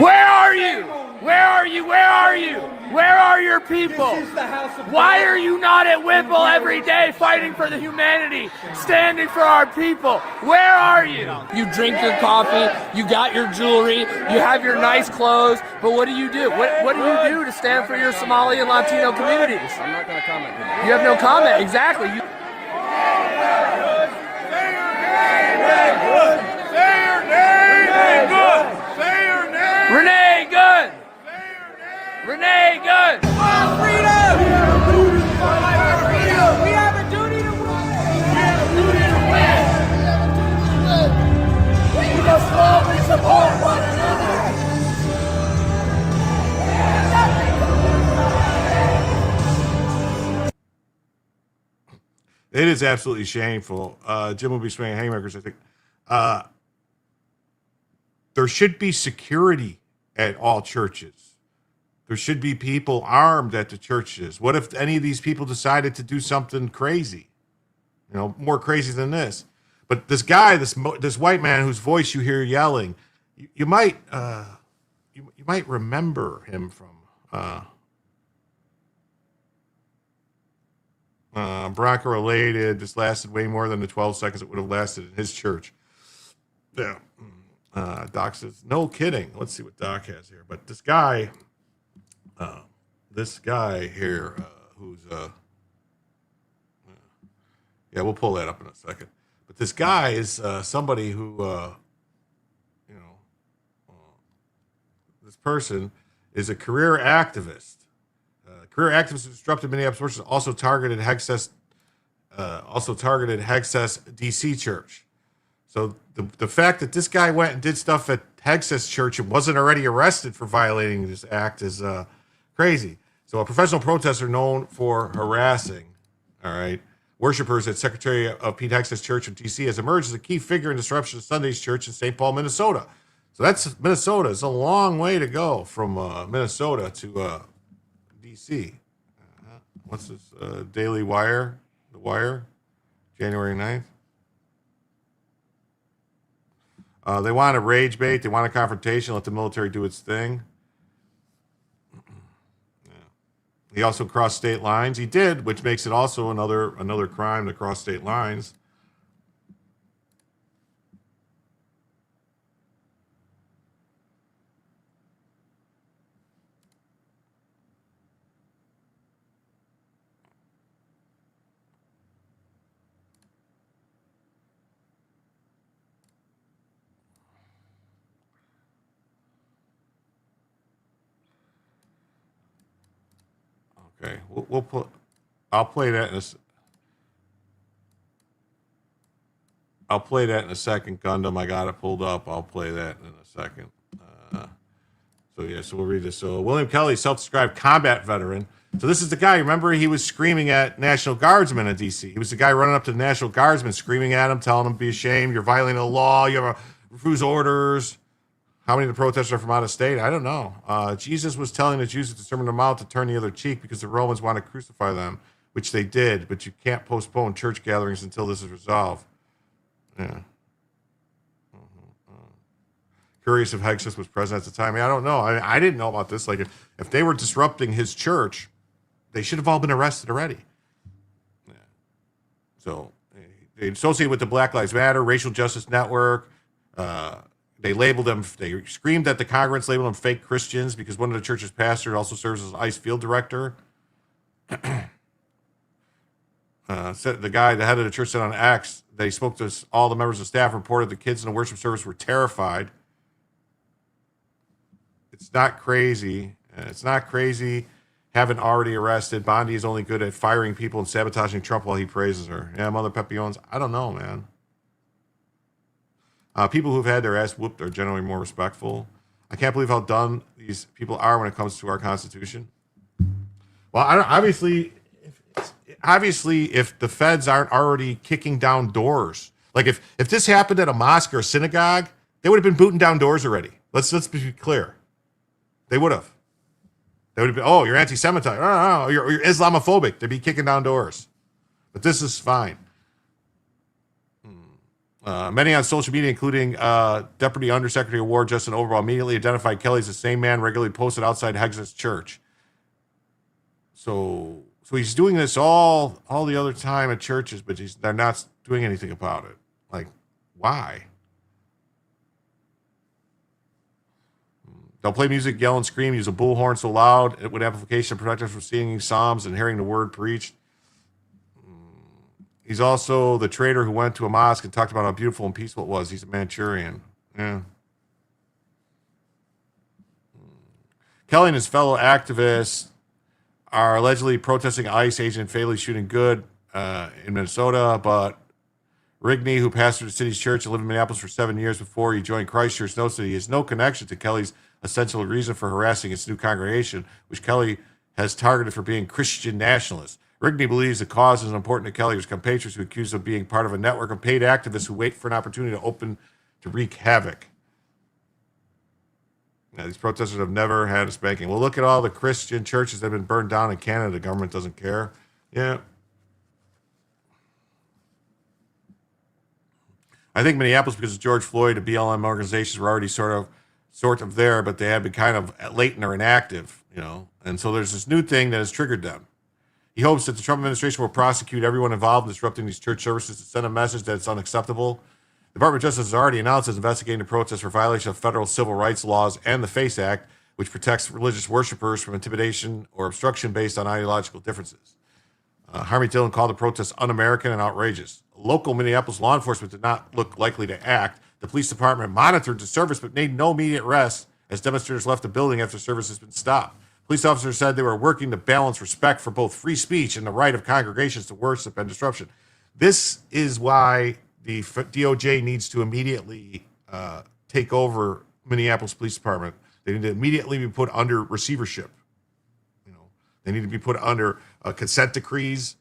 Where are you? Where are you? Where are you? Where are your people? Why are you not at Whipple every day fighting for the humanity, standing for our people? Where are you? You drink your coffee, you got your jewelry, you have your nice clothes, but what do you do? What do you do to stand for your Somali and Latino communities? I'm not going to comment. You have no comment, exactly. Renee Good! Renee Good! We have a duty to win. We must love and support one another! It is absolutely shameful. Jim will be swinging haymakers, I think. There should be security at all churches. There should be people armed at the churches. What if any of these people decided to do something crazy? You know, more crazy than this. But this guy, this white man whose voice you hear yelling, you might remember him from Bronco related. This lasted way more than the 12 seconds it would have lasted in his church. Yeah. Doc says, no kidding. Let's see what Doc has here. But this guy here, who's, yeah, we'll pull that up in a second. But this guy is somebody who, this person is a career activist. Career activist who disrupted Minneapolis also targeted Hexas DC Church. So the fact that this guy went and did stuff at Hexas Church and wasn't already arrested for violating this act is crazy. So a professional protester known for harassing, all right, worshipers at Secretary of Pete Hexas Church in D.C. has emerged as a key figure in disruption of Sunday's church in St. Paul, Minnesota. So that's Minnesota. It's a long way to go from Minnesota to D.C. What's this? Daily Wire? The Wire? January 9th? They want a rage bait. They want a confrontation. Let the military do its thing. Yeah. He also crossed state lines. He did, which makes it also another crime to cross state lines. Okay, we'll put. I'll play that in a. I'll play that in a second, Gundam. I got it pulled up. I'll play that in a second. So we'll read this. So William Kelly, self-described combat veteran. So this is the guy. Remember, he was screaming at National Guardsmen in D.C. He was the guy running up to the National Guardsmen, screaming at him, telling them to be ashamed. You're violating the law. You have to refuse orders. How many of the protesters are from out of state? I don't know. Jesus was telling the Jews at the Sermon on the Mount to turn the other cheek because the Romans want to crucify them, which they did, but you can't postpone church gatherings until this is resolved. Yeah. Curious if Hexas was present at the time. I don't know. I didn't know about this. Like, if they were disrupting his church, they should have all been arrested already. Yeah. So they associated with the Black Lives Matter, Racial Justice Network. They labeled them, they screamed at the congregants, labeled them fake Christians because one of the church's pastors also serves as an ICE field director. Said the guy, the head of the church, said on X, they spoke to all the members of staff, reported the kids in the worship service were terrified. It's not crazy. It's not crazy. Haven't already arrested. Bondi is only good at firing people and sabotaging Trump while he praises her. Yeah, Mother Pepiones. I don't know, man. People who've had their ass whooped are generally more respectful. I can't believe how dumb these people are when it comes to our Constitution. Well, obviously, if the feds aren't already kicking down doors, like if this happened at a mosque or a synagogue, they would have been booting down doors already. Let's be clear. They would have. They would have been, oh, you're anti-Semite. Oh, you're Islamophobic. They'd be kicking down doors. But this is fine. Many on social media, including Deputy Undersecretary of War Justin Overall, immediately identified Kelly as the same man regularly posted outside Hexas Church. So he's doing this all the other time at churches, but they're not doing anything about it. Like, why? They'll play music, yell and scream, use a bullhorn so loud it would amplification protect us from singing psalms and hearing the word preached. He's also the traitor who went to a mosque and talked about how beautiful and peaceful it was. He's a Manchurian. Yeah. Kelly and his fellow activists are allegedly protesting ICE agent fatally shooting Good in Minnesota, but Rigney, who pastored the city's church and lived in Minneapolis for 7 years before he joined Christ Church, notes that he has no connection to Kelly's essential reason for harassing its new congregation, which Kelly has targeted for being Christian nationalists. Rigney believes the cause is important to Kelly, whose compatriots who accuse of being part of a network of paid activists who wait for an opportunity to wreak havoc. Now, these protesters have never had a spanking. Well, look at all the Christian churches that have been burned down in Canada. The government doesn't care. Yeah. I think Minneapolis, because of George Floyd, the BLM organizations were already sort of there, but they had been kind of latent or inactive, And so there's this new thing that has triggered them. He hopes that the Trump administration will prosecute everyone involved in disrupting these church services to send a message that it's unacceptable. The Department of Justice has already announced it's investigating the protests for violation of federal civil rights laws and the FACE Act, which protects religious worshipers from intimidation or obstruction based on ideological differences. Harvey Dillon called the protests un-American and outrageous. Local Minneapolis law enforcement did not look likely to act. The police department monitored the service but made no immediate arrests as demonstrators left the building after service has been stopped. Police officers said they were working to balance respect for both free speech and the right of congregations to worship and disruption. This is why the DOJ needs to immediately take over Minneapolis Police Department. They need to immediately be put under receivership. They need to be put under consent decrees,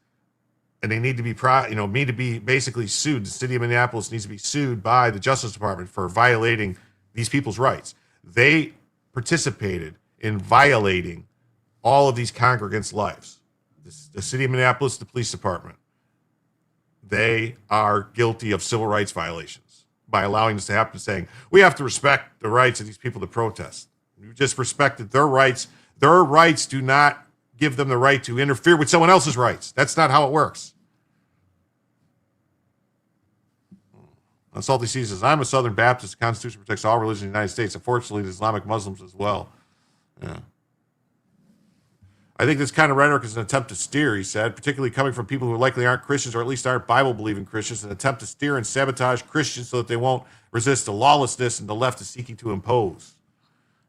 and they need to be basically sued. The city of Minneapolis needs to be sued by the Justice Department for violating these people's rights. They participated in violating all of these congregants' lives. The city of Minneapolis, the police department, they are guilty of civil rights violations by allowing this to happen, saying we have to respect the rights of these people to protest. You just respected their rights. Their rights do not give them the right to interfere with someone else's rights. That's not how it works. Salty C says, I'm a Southern Baptist. The Constitution protects all religions in the United States. Unfortunately, the Islamic Muslims as well. Yeah. I think this kind of rhetoric is an attempt to steer, he said, particularly coming from people who likely aren't Christians or at least aren't Bible-believing Christians, an attempt to steer and sabotage Christians so that they won't resist the lawlessness and the left is seeking to impose.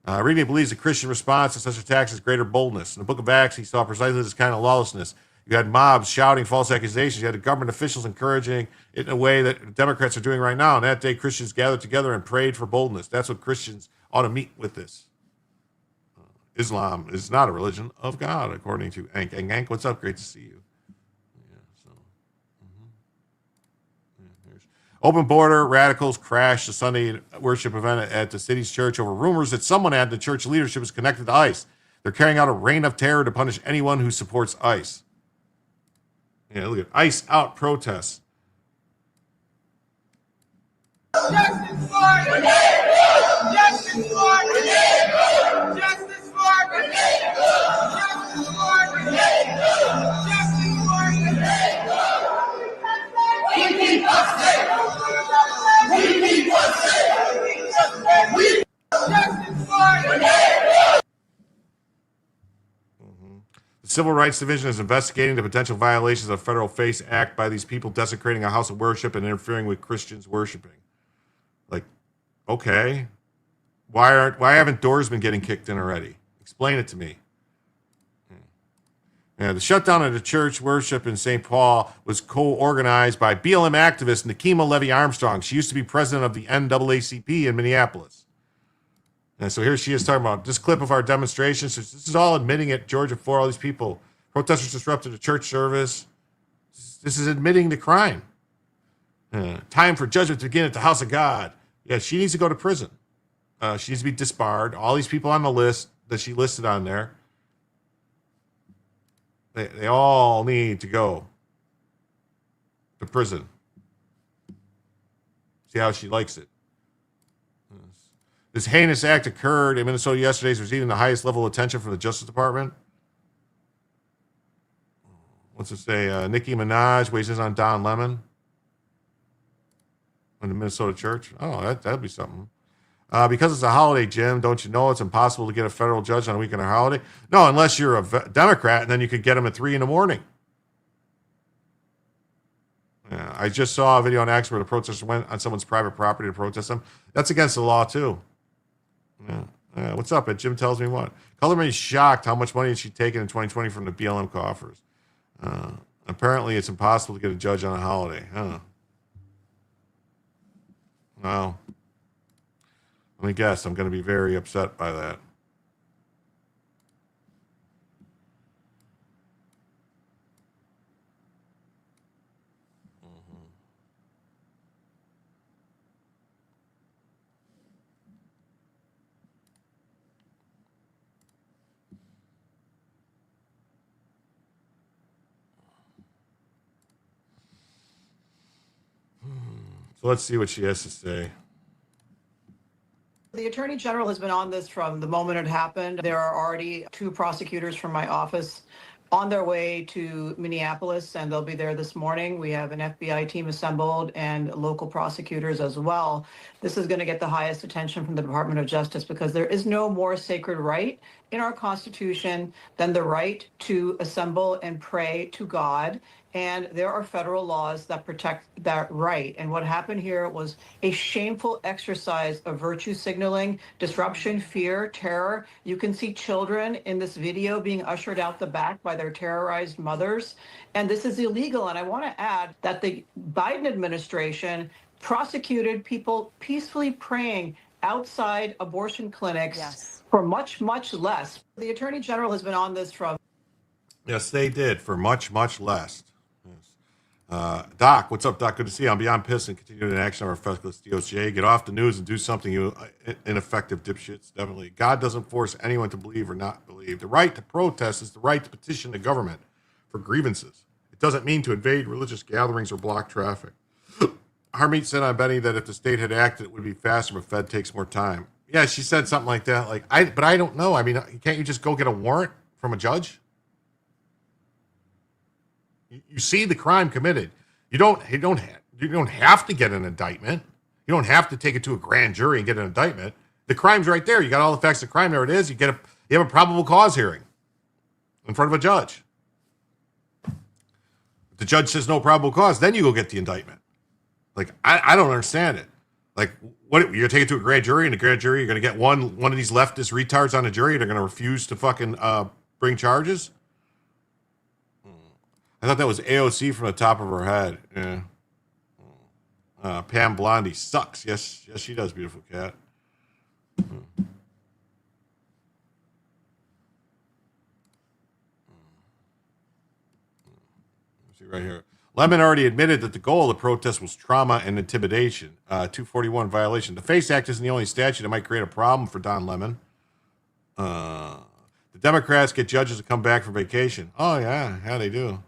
Reading believes the Christian response to such attacks is greater boldness. In the book of Acts, he saw precisely this kind of lawlessness. You had mobs shouting false accusations. You had the government officials encouraging it in a way that Democrats are doing right now. And that day, Christians gathered together and prayed for boldness. That's what Christians ought to meet with this. Islam is not a religion of God, according to Ank. Ank, what's up? Great to see you. Open border radicals crashed the Sunday worship event at the city's church over rumors that someone at the church leadership is connected to ICE. They're carrying out a reign of terror to punish anyone who supports ICE. Yeah, look at ICE out protests. Justice for Grenada! Justice for Grenada! Justice for Grenada! Justice for Grenada! Justice for Grenada! We need justice! We need justice! We need justice for Grenada! The Civil Rights Division is investigating the potential violations of Federal FACE Act by these people desecrating a house of worship and interfering with Christians worshiping. Like, okay, why haven't doors been getting kicked in already? Explain it to me. Yeah, the shutdown of the church worship in St. Paul was co-organized by BLM activist Nikema Levy-Armstrong. She used to be president of the NAACP in Minneapolis. And so here she is talking about this clip of our demonstration. So this is all admitting it, Georgia, for all these people. Protesters disrupted a church service. This is admitting the crime. Time for judgment to begin at the house of God. Yeah, she needs to go to prison. She needs to be disbarred. All these people on the list that she listed on there, they all need to go to prison. See how she likes it. This heinous act occurred in Minnesota yesterday, receiving the highest level of attention from the Justice Department. What's it say? Nicki Minaj weighs in on Don Lemon in the Minnesota church. Oh, that'd be something. Because it's a holiday, Jim, don't you know it's impossible to get a federal judge on a weekend or holiday? No, unless you're a Democrat, and then you could get them at 3 a.m. Yeah, I just saw a video on X where the protesters went on someone's private property to protest them. That's against the law, too. Yeah. What's up? Jim tells me what? Color me shocked how much money has she taken in 2020 from the BLM coffers. Apparently, it's impossible to get a judge on a holiday. Well, let me guess. I'm going to be very upset by that. So let's see what she has to say. The Attorney General has been on this from the moment it happened. There are already 2 prosecutors from my office on their way to Minneapolis, and they'll be there this morning. We have an FBI team assembled and local prosecutors as well. This is going to get the highest attention from the Department of Justice because there is no more sacred right in our Constitution than the right to assemble and pray to God And there are federal laws that protect that right. And what happened here was a shameful exercise of virtue signaling, disruption, fear, terror. You can see children in this video being ushered out the back by their terrorized mothers. And this is illegal. And I want to add that the Biden administration prosecuted people peacefully praying outside abortion clinics for much, much less. The Attorney General has been on this from. Yes, they did for much, much less. Yes. Doc, what's up, Doc? Good to see you. I'm beyond pissed and continuing in action on our feckless DOJ. Get off the news and do something, you ineffective dipshits. Definitely. God doesn't force anyone to believe or not believe. The right to protest is the right to petition the government for grievances. It doesn't mean to invade religious gatherings or block traffic. Harmeet said on Benny that if the state had acted, it would be faster, but Fed takes more time. Yeah, she said something like that. But I don't know. I mean, can't you just go get a warrant from a judge? You see the crime committed. You don't have to get an indictment. You don't have to take it to a grand jury and get an indictment. The crime's right there. You got all the facts of the crime. There it is. You have a probable cause hearing in front of a judge. If the judge says no probable cause, then you go get the indictment. I don't understand it. What you're gonna take it to a grand jury, and the grand jury you're gonna get one of these leftist retards on the jury. They're gonna refuse to fucking bring charges. I thought that was AOC from the top of her head. Yeah. Pam Blondie sucks. Yes, she does, beautiful cat. See right here. Lemon already admitted that the goal of the protest was trauma and intimidation. 241 violation. The FACE Act isn't the only statute that might create a problem for Don Lemon. The Democrats get judges to come back from vacation. Oh, yeah, they do.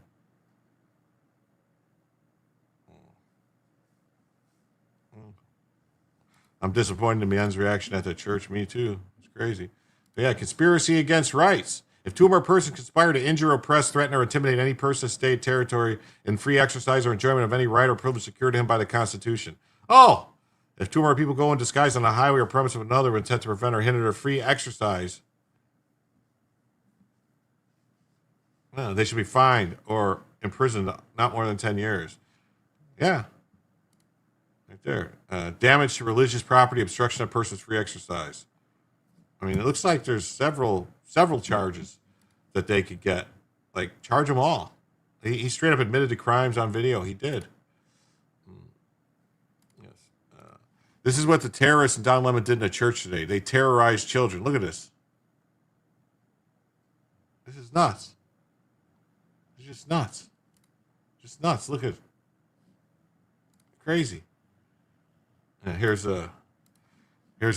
I'm disappointed in Mien's reaction at the church. Me too. It's crazy. But yeah, conspiracy against rights. If two or more persons conspire to injure, oppress, threaten, or intimidate any person, state, territory, in free exercise or enjoyment of any right or privilege secured to him by the Constitution. Oh, if two or more people go in disguise on the highway or premise of another with intent to prevent or hinder their free exercise, they should be fined or imprisoned not more than 10 years. Yeah. Right there. Damage to religious property, obstruction of person's free exercise. I mean, it looks like there's several charges that they could get. Charge them all. He straight up admitted to crimes on video. He did. Yes. This is what the terrorists and Don Lemon did in a church today. They terrorized children. Look at this. This is nuts. It's just nuts. Just nuts. Look at it. Crazy. Here's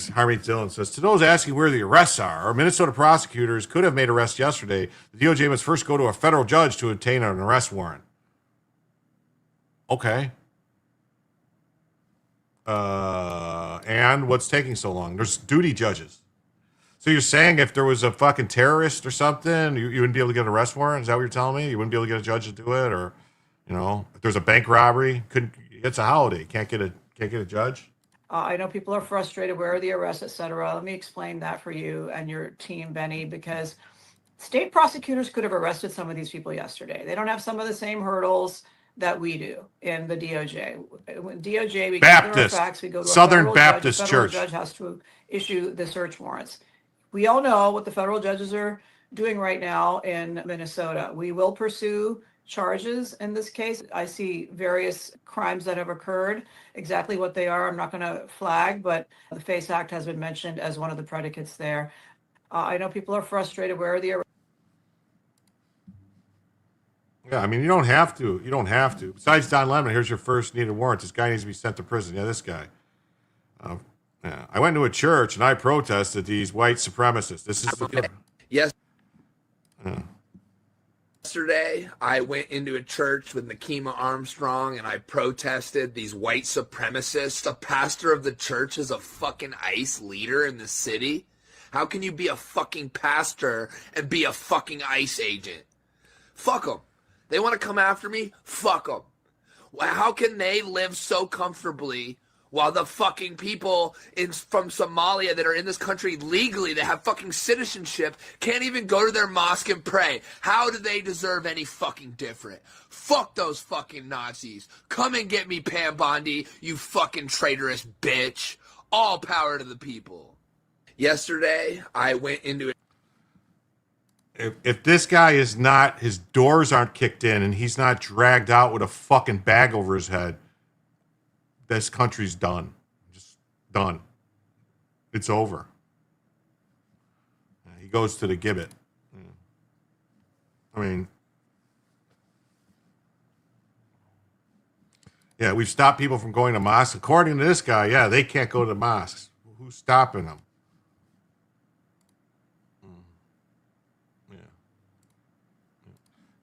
Harmeet Dillon says, to those asking where the arrests are, our Minnesota prosecutors could have made arrests yesterday. The DOJ must first go to a federal judge to obtain an arrest warrant. Okay. And what's taking so long? There's duty judges. So you're saying if there was a fucking terrorist or something, you wouldn't be able to get an arrest warrant? Is that what you're telling me? You wouldn't be able to get a judge to do it? Or, if there's a bank robbery, it's a holiday. Can't get a judge? I know people are frustrated. Where are the arrests, et cetera? Let me explain that for you and your team, Benny, because state prosecutors could have arrested some of these people yesterday. They don't have some of the same hurdles that we do in the DOJ. When DOJ, we gather our facts, we go to a Southern federal Baptist judge. The federal Church. judge has to issue the search warrants. We all know what the federal judges are doing right now in Minnesota. We will pursue charges in this case. I see various crimes that have occurred. Exactly what they are, I'm not going to flag, but the FACE Act has been mentioned as one of the predicates there. I know people are frustrated. Where are the arrests? Yeah, I mean, you don't have to. Besides Don Lemon, here's your first needed warrant. This guy needs to be sent to prison. Yeah, this guy. Yeah. I went to a church and I protested these white supremacists. This is Yes. Yesterday, I went into a church with Nakima Armstrong and I protested these white supremacists. The pastor of the church is a fucking ICE leader in the city. How can you be a fucking pastor and be a fucking ICE agent? Fuck them. They want to come after me? Fuck them. How can they live so comfortably while the fucking people from Somalia that are in this country legally, that have fucking citizenship, can't even go to their mosque and pray. How do they deserve any fucking different? Fuck those fucking Nazis. Come and get me, Pam Bondi, you fucking traitorous bitch. All power to the people. Yesterday, I went into If this guy is not, his doors aren't kicked in and he's not dragged out with a fucking bag over his head, this country's done. Just done. It's over. He goes to the gibbet. I mean, yeah, we've stopped people from going to mosques. According to this guy, yeah, they can't go to the mosques. Who's stopping them?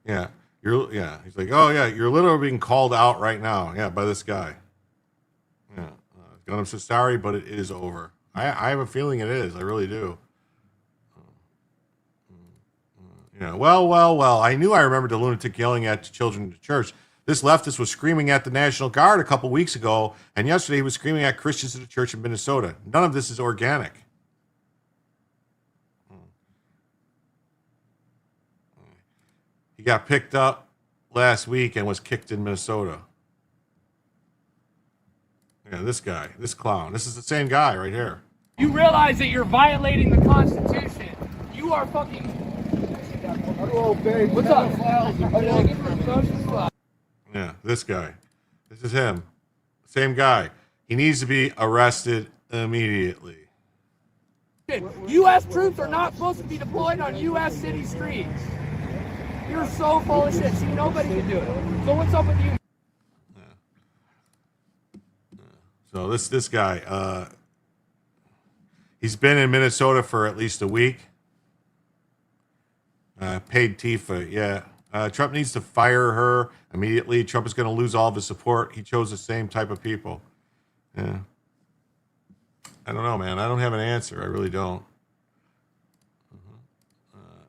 Yeah. He's like, oh yeah, you're literally being called out right now. Yeah, by this guy. Yeah. Gunham says sorry, but it is over. I have a feeling it is. I really do. Yeah. Well. I knew I remembered the lunatic yelling at children in the church. This leftist was screaming at the National Guard a couple weeks ago, and yesterday he was screaming at Christians at a church in Minnesota. None of this is organic. He got picked up last week and was kicked in Minnesota. Yeah, this guy, this clown. This is the same guy right here. You realize that you're violating the Constitution. You are fucking... What's up? Yeah, this guy. This is him. Same guy. He needs to be arrested immediately. U.S. troops are not supposed to be deployed on U.S. city streets. You're so full of shit. See, nobody can do it. So what's up with you? So this guy, he's been in Minnesota for at least a week. Paid Tifa, yeah. Trump needs to fire her immediately. Trump is going to lose all of his support. He chose the same type of people. Yeah. I don't know, man. I don't have an answer. I really don't.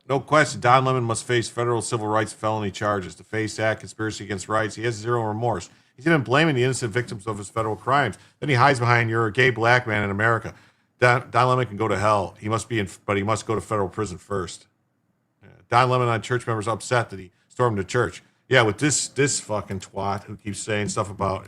No question, Don Lemon must face federal civil rights felony charges. The FACE Act, conspiracy against rights. He has zero remorse. He's even blaming the innocent victims of his federal crimes. Then he hides behind, you're a gay black man in America. Don Lemon can go to hell. He must but he must go to federal prison first. Yeah. Don Lemon on church members upset that he stormed the church. Yeah, with this fucking twat who keeps saying stuff about,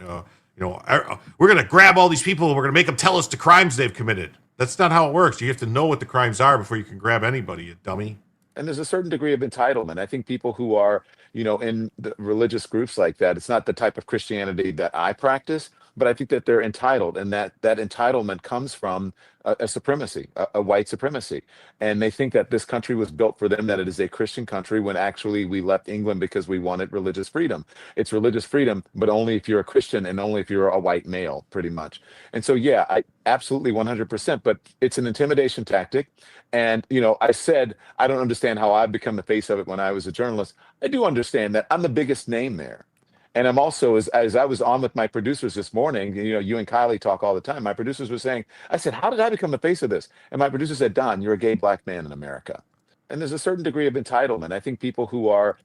we're going to grab all these people and we're going to make them tell us the crimes they've committed. That's not how it works. You have to know what the crimes are before you can grab anybody, you dummy. And there's a certain degree of entitlement. I think people who are, in the religious groups like that, it's not the type of Christianity that I practice, but I think that they're entitled, and that entitlement comes from a supremacy, a white supremacy. And they think that this country was built for them, that it is a Christian country, when actually we left England because we wanted religious freedom. It's religious freedom, but only if you're a Christian and only if you're a white male, pretty much. And so, yeah, I absolutely 100%, but it's an intimidation tactic. And, I said, I don't understand how I've become the face of it when I was a journalist. I do understand that I'm the biggest name there. And I'm also, as I was on with my producers this morning, you and Kylie talk all the time. My producers were saying, I said, how did I become the face of this? And my producer said, Don, you're a gay black man in America. And there's a certain degree of entitlement. I think people who are...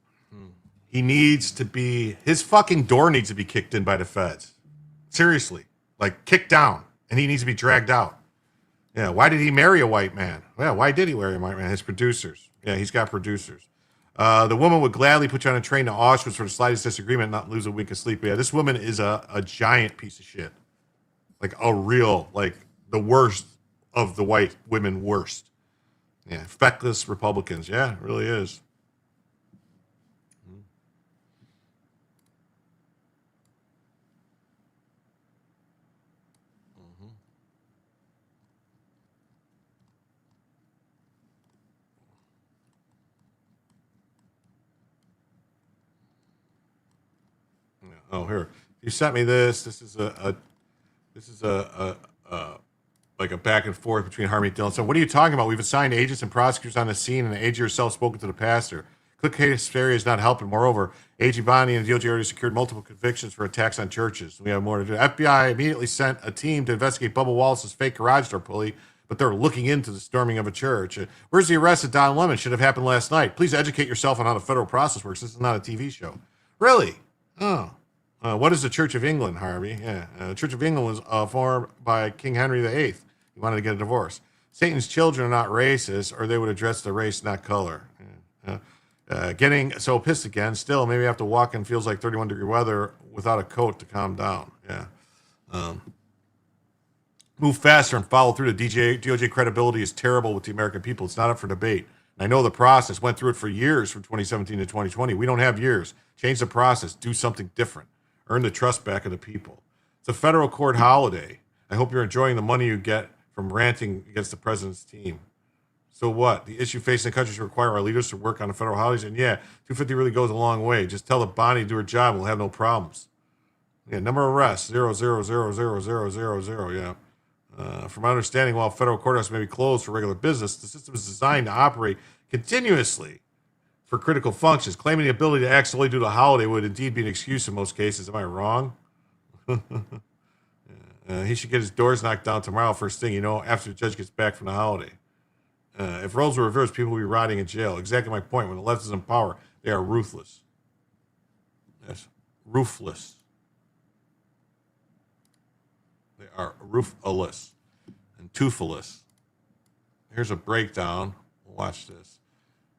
He needs to be, his fucking door needs to be kicked in by the feds. Seriously. Like, kicked down. And he needs to be dragged out. Yeah, why did he marry a white man? Yeah, why did he marry a white man? His producers. Yeah, he's got producers. The woman would gladly put you on a train to Auschwitz for the slightest disagreement, not lose a wink of sleep. Yeah, this woman is a giant piece of shit. Like a real, the worst of the white women worst. Yeah, feckless Republicans. Yeah, it really is. Oh, here. You sent me this. This is like a back and forth between Harvey and Dylan. So what are you talking about? We've assigned agents and prosecutors on the scene, and the AG herself spoken to the pastor. Click hysteria is not helping. Moreover, AG Bondi and the DOJ already secured multiple convictions for attacks on churches. We have more to do. FBI immediately sent a team to investigate Bubba Wallace's fake garage door pulley, but they're looking into the storming of a church. Where's the arrest of Don Lemon? Should have happened last night. Please educate yourself on how the federal process works. This is not a TV show. Really? Oh. What is the Church of England, Harvey? Yeah, the Church of England was formed by King Henry VIII. He wanted to get a divorce. Satan's children are not racist, or they would address the race, not color. Getting so pissed again. Still, maybe I have to walk in feels like 31-degree weather without a coat to calm down. Yeah. Move faster and follow through. The DOJ credibility is terrible with the American people. It's not up for debate. I know the process. Went through it for years from 2017 to 2020. We don't have years. Change the process. Do something different. Earn the trust back of the people. It's a federal court holiday. I hope you're enjoying the money you get from ranting against the president's team. So what? The issue facing the country should require our leaders to work on the federal holidays. And yeah, 250 really goes a long way. Just tell the Bonnie to do her job and we'll have no problems. Yeah, number of arrests, 0000000. Yeah. From my understanding, while federal courthouse may be closed for regular business, the system is designed to operate continuously for critical functions. Claiming the ability to act solely due to a holiday would indeed be an excuse in most cases. Am I wrong? He should get his doors knocked down tomorrow, first thing, after the judge gets back from the holiday. If roles were reversed, people would be rotting in jail. Exactly my point. When the left is in power, they are ruthless. Yes, ruthless. They are roofless and toothless. Here's a breakdown. Watch this.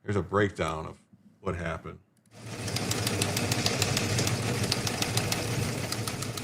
Here's a breakdown of what happened.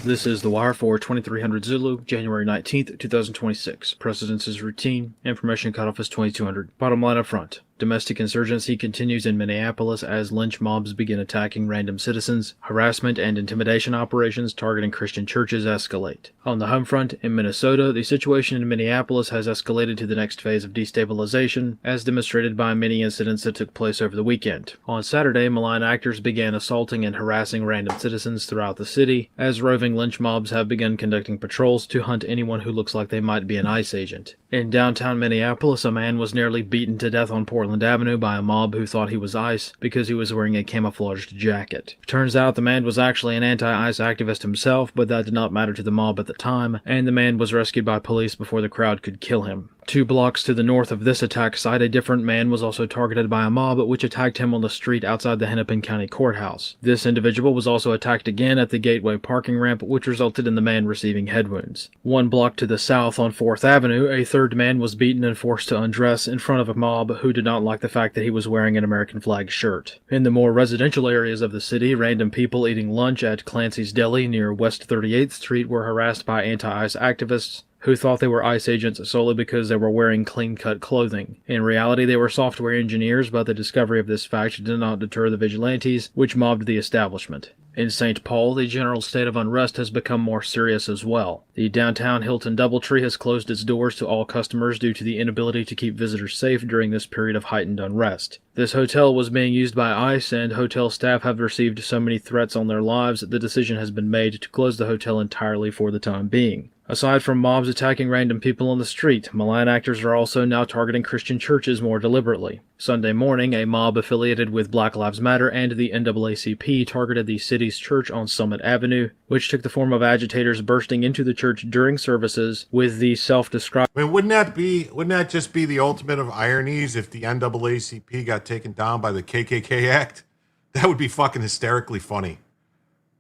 This is The Wire for 2300 Zulu, January 19th, 2026. Precedence is routine. Information cutoff is 2200. Bottom line up front. Domestic insurgency continues in Minneapolis as lynch mobs begin attacking random citizens. Harassment and intimidation operations targeting Christian churches escalate. On the home front, in Minnesota, the situation in Minneapolis has escalated to the next phase of destabilization, as demonstrated by many incidents that took place over the weekend. On Saturday, malign actors began assaulting and harassing random citizens throughout the city, as roving lynch mobs have begun conducting patrols to hunt anyone who looks like they might be an ICE agent. In downtown Minneapolis, a man was nearly beaten to death on Portland Avenue by a mob who thought he was ICE because he was wearing a camouflaged jacket. Turns out the man was actually an anti-ICE activist himself, but that did not matter to the mob at the time, and the man was rescued by police before the crowd could kill him. 2 blocks to the north of this attack site, a different man was also targeted by a mob which attacked him on the street outside the Hennepin County Courthouse. This individual was also attacked again at the Gateway parking ramp, which resulted in the man receiving head wounds. 1 block to the south on 4th Avenue, a third man was beaten and forced to undress in front of a mob who did not like the fact that he was wearing an American flag shirt. In the more residential areas of the city, random people eating lunch at Clancy's Deli near West 38th Street were harassed by anti-ICE activists who thought they were ICE agents solely because they were wearing clean-cut clothing. In reality, they were software engineers, but the discovery of this fact did not deter the vigilantes, which mobbed the establishment. In St. Paul, the general state of unrest has become more serious as well. The downtown Hilton Doubletree has closed its doors to all customers due to the inability to keep visitors safe during this period of heightened unrest. This hotel was being used by ICE, and hotel staff have received so many threats on their lives that the decision has been made to close the hotel entirely for the time being. Aside from mobs attacking random people on the street, malign actors are also now targeting Christian churches more deliberately. Sunday morning, a mob affiliated with Black Lives Matter and the NAACP targeted the city's church on Summit Avenue, which took the form of agitators bursting into the church during services with the self-described... I mean, wouldn't that just be the ultimate of ironies if the NAACP got taken down by the KKK Act? That would be fucking hysterically funny.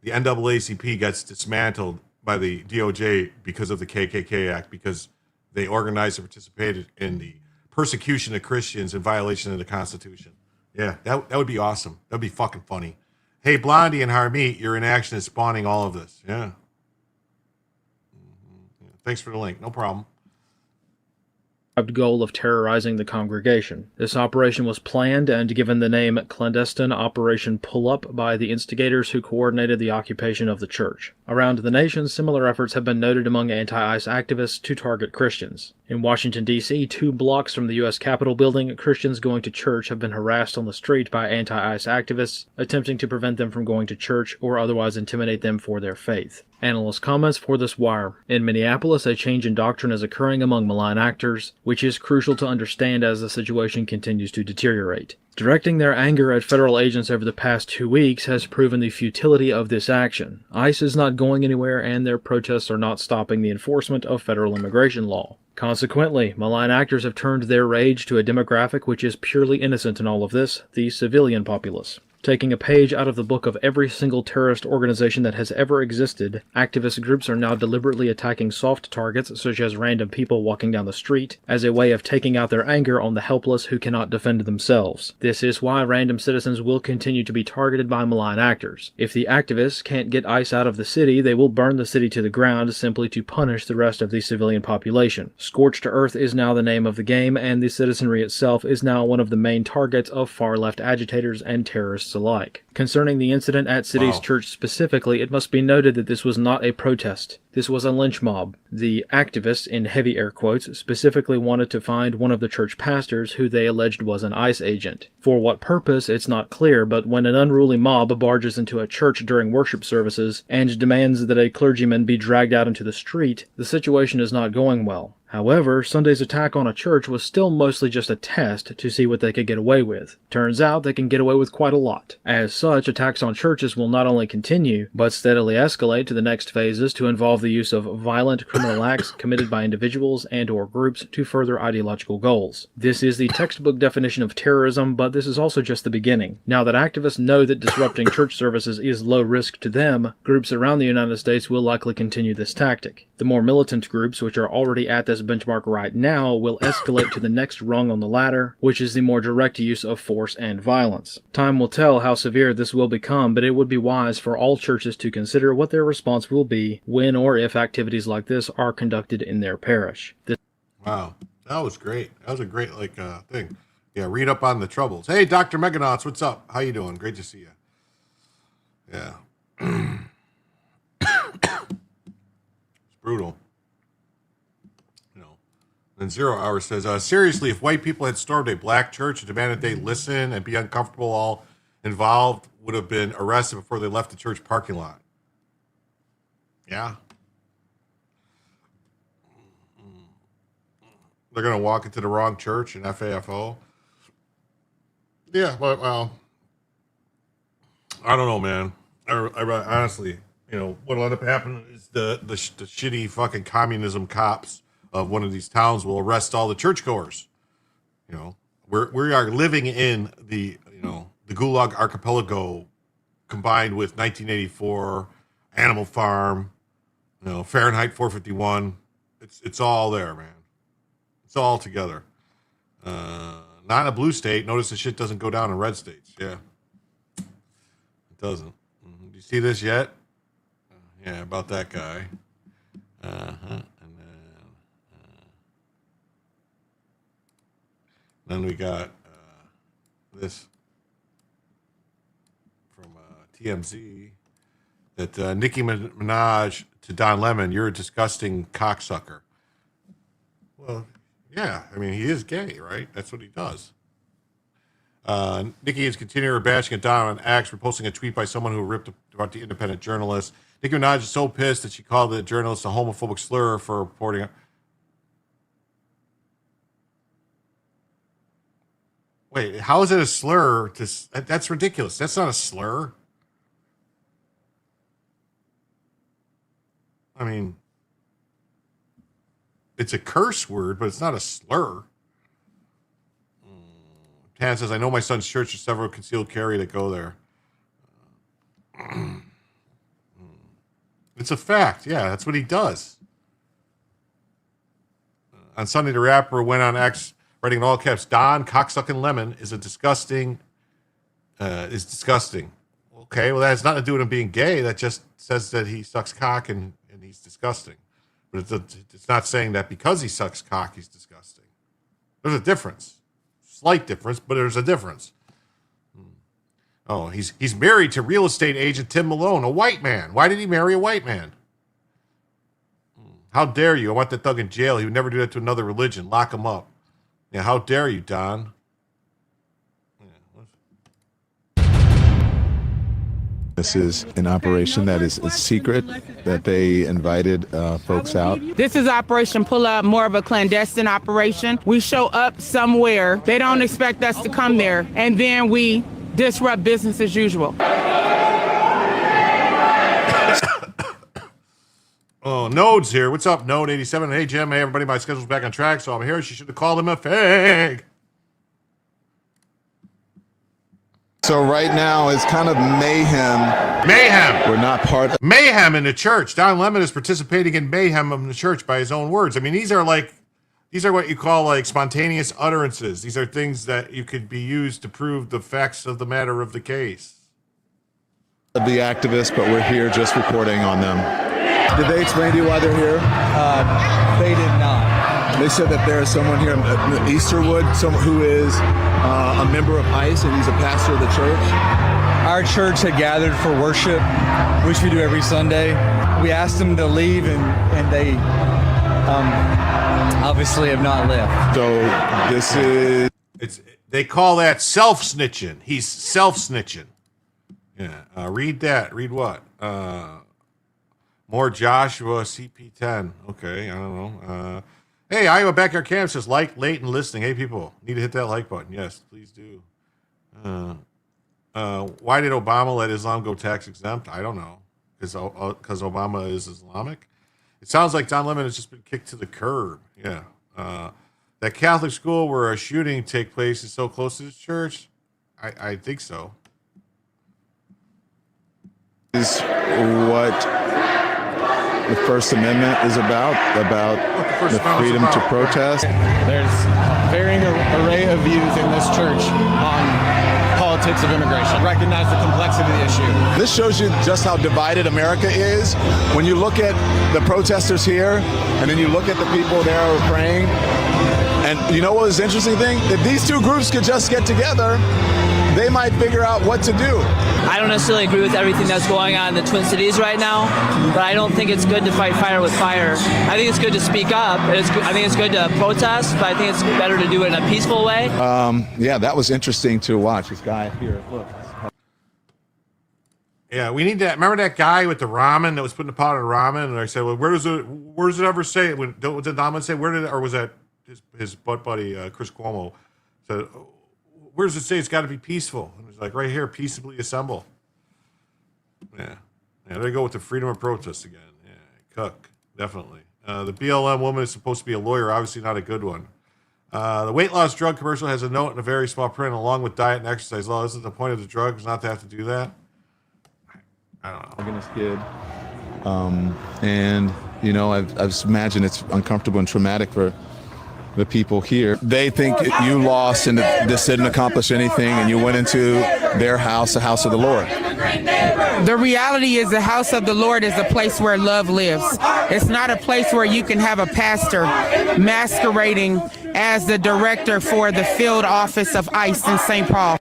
The NAACP gets dismantled by the DOJ because of the KKK Act, because they organized and participated in the persecution of Christians in violation of the Constitution. Yeah, that would be awesome. That would be fucking funny. Hey, Blondie and Harmeet, your inaction is spawning all of this. Yeah. Thanks for the link. No problem. Goal of terrorizing the congregation. This operation was planned and given the name Clandestine Operation Pull-Up by the instigators who coordinated the occupation of the church. Around the nation, similar efforts have been noted among anti-ICE activists to target Christians. In Washington, D.C., 2 blocks from the U.S. Capitol building, Christians going to church have been harassed on the street by anti-ICE activists, attempting to prevent them from going to church or otherwise intimidate them for their faith. Analyst comments for this wire. In Minneapolis, a change in doctrine is occurring among malign actors, which is crucial to understand as the situation continues to deteriorate. Directing their anger at federal agents over the past 2 weeks has proven the futility of this action. ICE is not going anywhere, and their protests are not stopping the enforcement of federal immigration law. Consequently, malign actors have turned their rage to a demographic which is purely innocent in all of this, the civilian populace. Taking a page out of the book of every single terrorist organization that has ever existed, activist groups are now deliberately attacking soft targets such as random people walking down the street as a way of taking out their anger on the helpless who cannot defend themselves. This is why random citizens will continue to be targeted by malign actors. If the activists can't get ICE out of the city, they will burn the city to the ground simply to punish the rest of the civilian population. Scorched Earth is now the name of the game, and the citizenry itself is now one of the main targets of far-left agitators and terrorists alike. Concerning the incident at City's church specifically, it must be noted that this was not a protest. This was a lynch mob. The activists, in heavy air quotes, specifically wanted to find one of the church pastors who they alleged was an ICE agent. For what purpose, it's not clear, but when an unruly mob barges into a church during worship services and demands that a clergyman be dragged out into the street, the situation is not going well. However, Sunday's attack on a church was still mostly just a test to see what they could get away with. Turns out they can get away with quite a lot. As such, attacks on churches will not only continue, but steadily escalate to the next phases to involve the use of violent criminal acts committed by individuals and/or groups to further ideological goals. This is the textbook definition of terrorism, but this is also just the beginning. Now that activists know that disrupting church services is low risk to them, groups around the United States will likely continue this tactic. The more militant groups, which are already at this benchmark right now, will escalate to the next rung on the ladder, which is the more direct use of force and violence. Time will tell how severe this will become, but it would be wise for all churches to consider what their response will be when or if activities like this are conducted in their parish. Wow, that was great. That was a great thing. Yeah, read up on the troubles. Hey, Dr. Meganauts, what's up? How you doing? Great to see you. Yeah. Brutal. And 0 Hour says, seriously, if white people had stormed a black church and demanded they listen and be uncomfortable, all involved would have been arrested before they left the church parking lot. Yeah. They're going to walk into the wrong church in FAFO. Yeah, well, I don't know, man. I honestly, what'll end up happening is the shitty fucking communism cops of one of these towns will arrest all the churchgoers. We are living in the Gulag Archipelago combined with 1984, Animal Farm, Fahrenheit 451. It's all there, man. It's all together. Not in a blue state. Notice the shit doesn't go down in red states. Yeah, it doesn't. Do you see this yet? Yeah, about that guy. And then we got this from TMZ that Nicki Minaj to Don Lemon, you're a disgusting cocksucker. Well, yeah, I mean, he is gay, right? That's what he does. Nicki is continuing her bashing at Don on X, reposting a tweet by someone who ripped about the independent journalist. Nicki Minaj is so pissed that she called the journalist a homophobic slur for reporting. Wait, how is it a slur? That's ridiculous. That's not a slur. I mean, it's a curse word, but it's not a slur. Tan says, I know my son's church has several concealed carry that go there. It's a fact. Yeah, that's what he does. On Sunday, the rapper went on X, writing in all caps, Don cocksucking Lemon is disgusting. Okay, well, that has nothing to do with him being gay. That just says that he sucks cock and he's disgusting. But it's not saying that because he sucks cock, he's disgusting. There's a difference. Slight difference, but there's a difference. Oh, he's married to real estate agent Tim Malone, a white man. Why did he marry a white man? How dare you? I want that thug in jail. He would never do that to another religion. Lock him up. Yeah, how dare you, Don? This is an operation that is secret, that they invited folks out. This is Operation Pull Up, more of a clandestine operation. We show up somewhere. They don't expect us to come there. And then we disrupt business as usual. Oh, Node's here. What's up, Node 87? Hey, Jim. Hey, everybody. My schedule's back on track, so I'm here. She should have called him a fag. So right now it's kind of mayhem. Mayhem. We're not part of Mayhem in the church. Don Lemon is participating in mayhem in the church by his own words. I mean, these are what you call like spontaneous utterances. These are things that you could be used to prove the facts of the matter of the case. the activists, but we're here just reporting on them. Did they explain to you why they're here? They did not. They said that there is someone here in Easterwood, someone who is a member of ICE, and he's a pastor of the church. Our church had gathered for worship, which we do every Sunday. We asked them to leave, and they obviously have not left. So this is... They call that self-snitching. He's self-snitching. Yeah. Read that. Read what? More Joshua CP10. Okay, I don't know. Hey, Iowa Backyard Camp says like, late, and listening. Hey, people, need to hit that like button. Yes, please do. Why did Obama let Islam go tax exempt? I don't know. Because Obama is Islamic? It sounds like Don Lemon has just been kicked to the curb. Yeah. That Catholic school where a shooting take place is so close to the church? I think so. Is what the First Amendment is about the freedom to protest. There's a varying array of views in this church on politics of immigration. Recognize the complexity of the issue. This shows you just how divided America is. When you look at the protesters here, and then you look at the people there who are praying, and you know what was the interesting thing? If these two groups could just get together, they might figure out what to do. I don't necessarily agree with everything that's going on in the Twin Cities right now, but I don't think it's good to fight fire with fire. I think it's good to speak up. I think it's good to protest, but I think it's better to do it in a peaceful way. Yeah, that was interesting to watch. This guy here, look. Yeah, we need that. Remember that guy with the ramen that was putting the pot of ramen? And I said, well, where does it ever say? Did Don say, where did it, or was that his butt buddy, Chris Cuomo, said, where does it say it's got to be peaceful? And it's like right here, peaceably assemble. Yeah. There you go with the freedom of protest again. Yeah, Cook, definitely. The BLM woman is supposed to be a lawyer, obviously not a good one. The weight loss drug commercial has a note in a very small print along with diet and exercise law. Isn't the point of the drug is not to have to do that? I don't know. This kid. And, you know, I imagine it's uncomfortable and traumatic for the people here. They think you lost and this didn't accomplish anything, and you went into their house, the house of the Lord. The reality is the house of the Lord is a place where love lives. It's not a place where you can have a pastor masquerading as the director for the field office of ICE in St. Paul.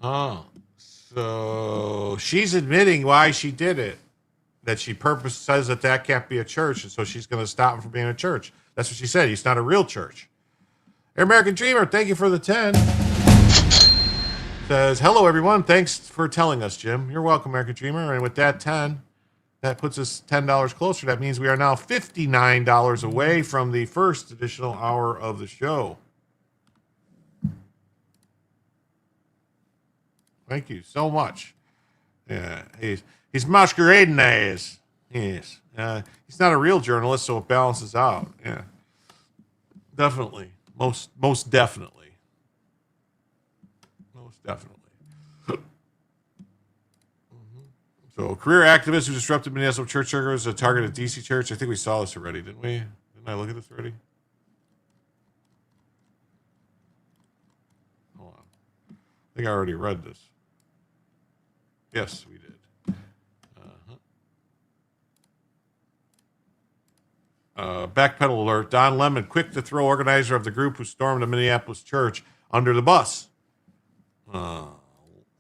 Oh, so she's admitting why she did it. That she says that can't be a church, and so she's going to stop him from being a church. That's what she said. It's not a real church. American Dreamer, thank you for the 10. Says, hello, everyone. Thanks for telling us, Jim. You're welcome, American Dreamer. And with that 10, that puts us $10 closer. That means we are now $59 away from the first additional hour of the show. Thank you so much. Yeah, he's masquerading as. Yes. He's not a real journalist, so it balances out. Yeah. Definitely. Most definitely. Most definitely. So, career activist who disrupted Minneapolis church circles, a target of DC church. I think we saw this already, didn't we? Didn't I look at this already? Hold on. I think I already read this. Yes, we did. Backpedal alert. Don Lemon, quick to throw organizer of the group who stormed a Minneapolis church under the bus.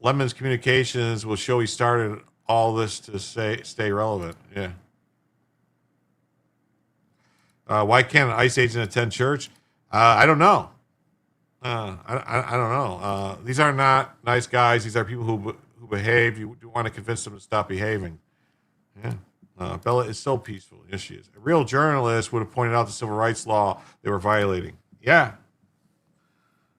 Lemon's communications will show he started all this to stay relevant. Yeah. Why can't an ICE agent attend church? I don't know. I don't know. These are not nice guys. These are people who behave. You want to convince them to stop behaving. Yeah. Bella is so peaceful. Yes, she is. A real journalist would have pointed out the civil rights law they were violating. Yeah.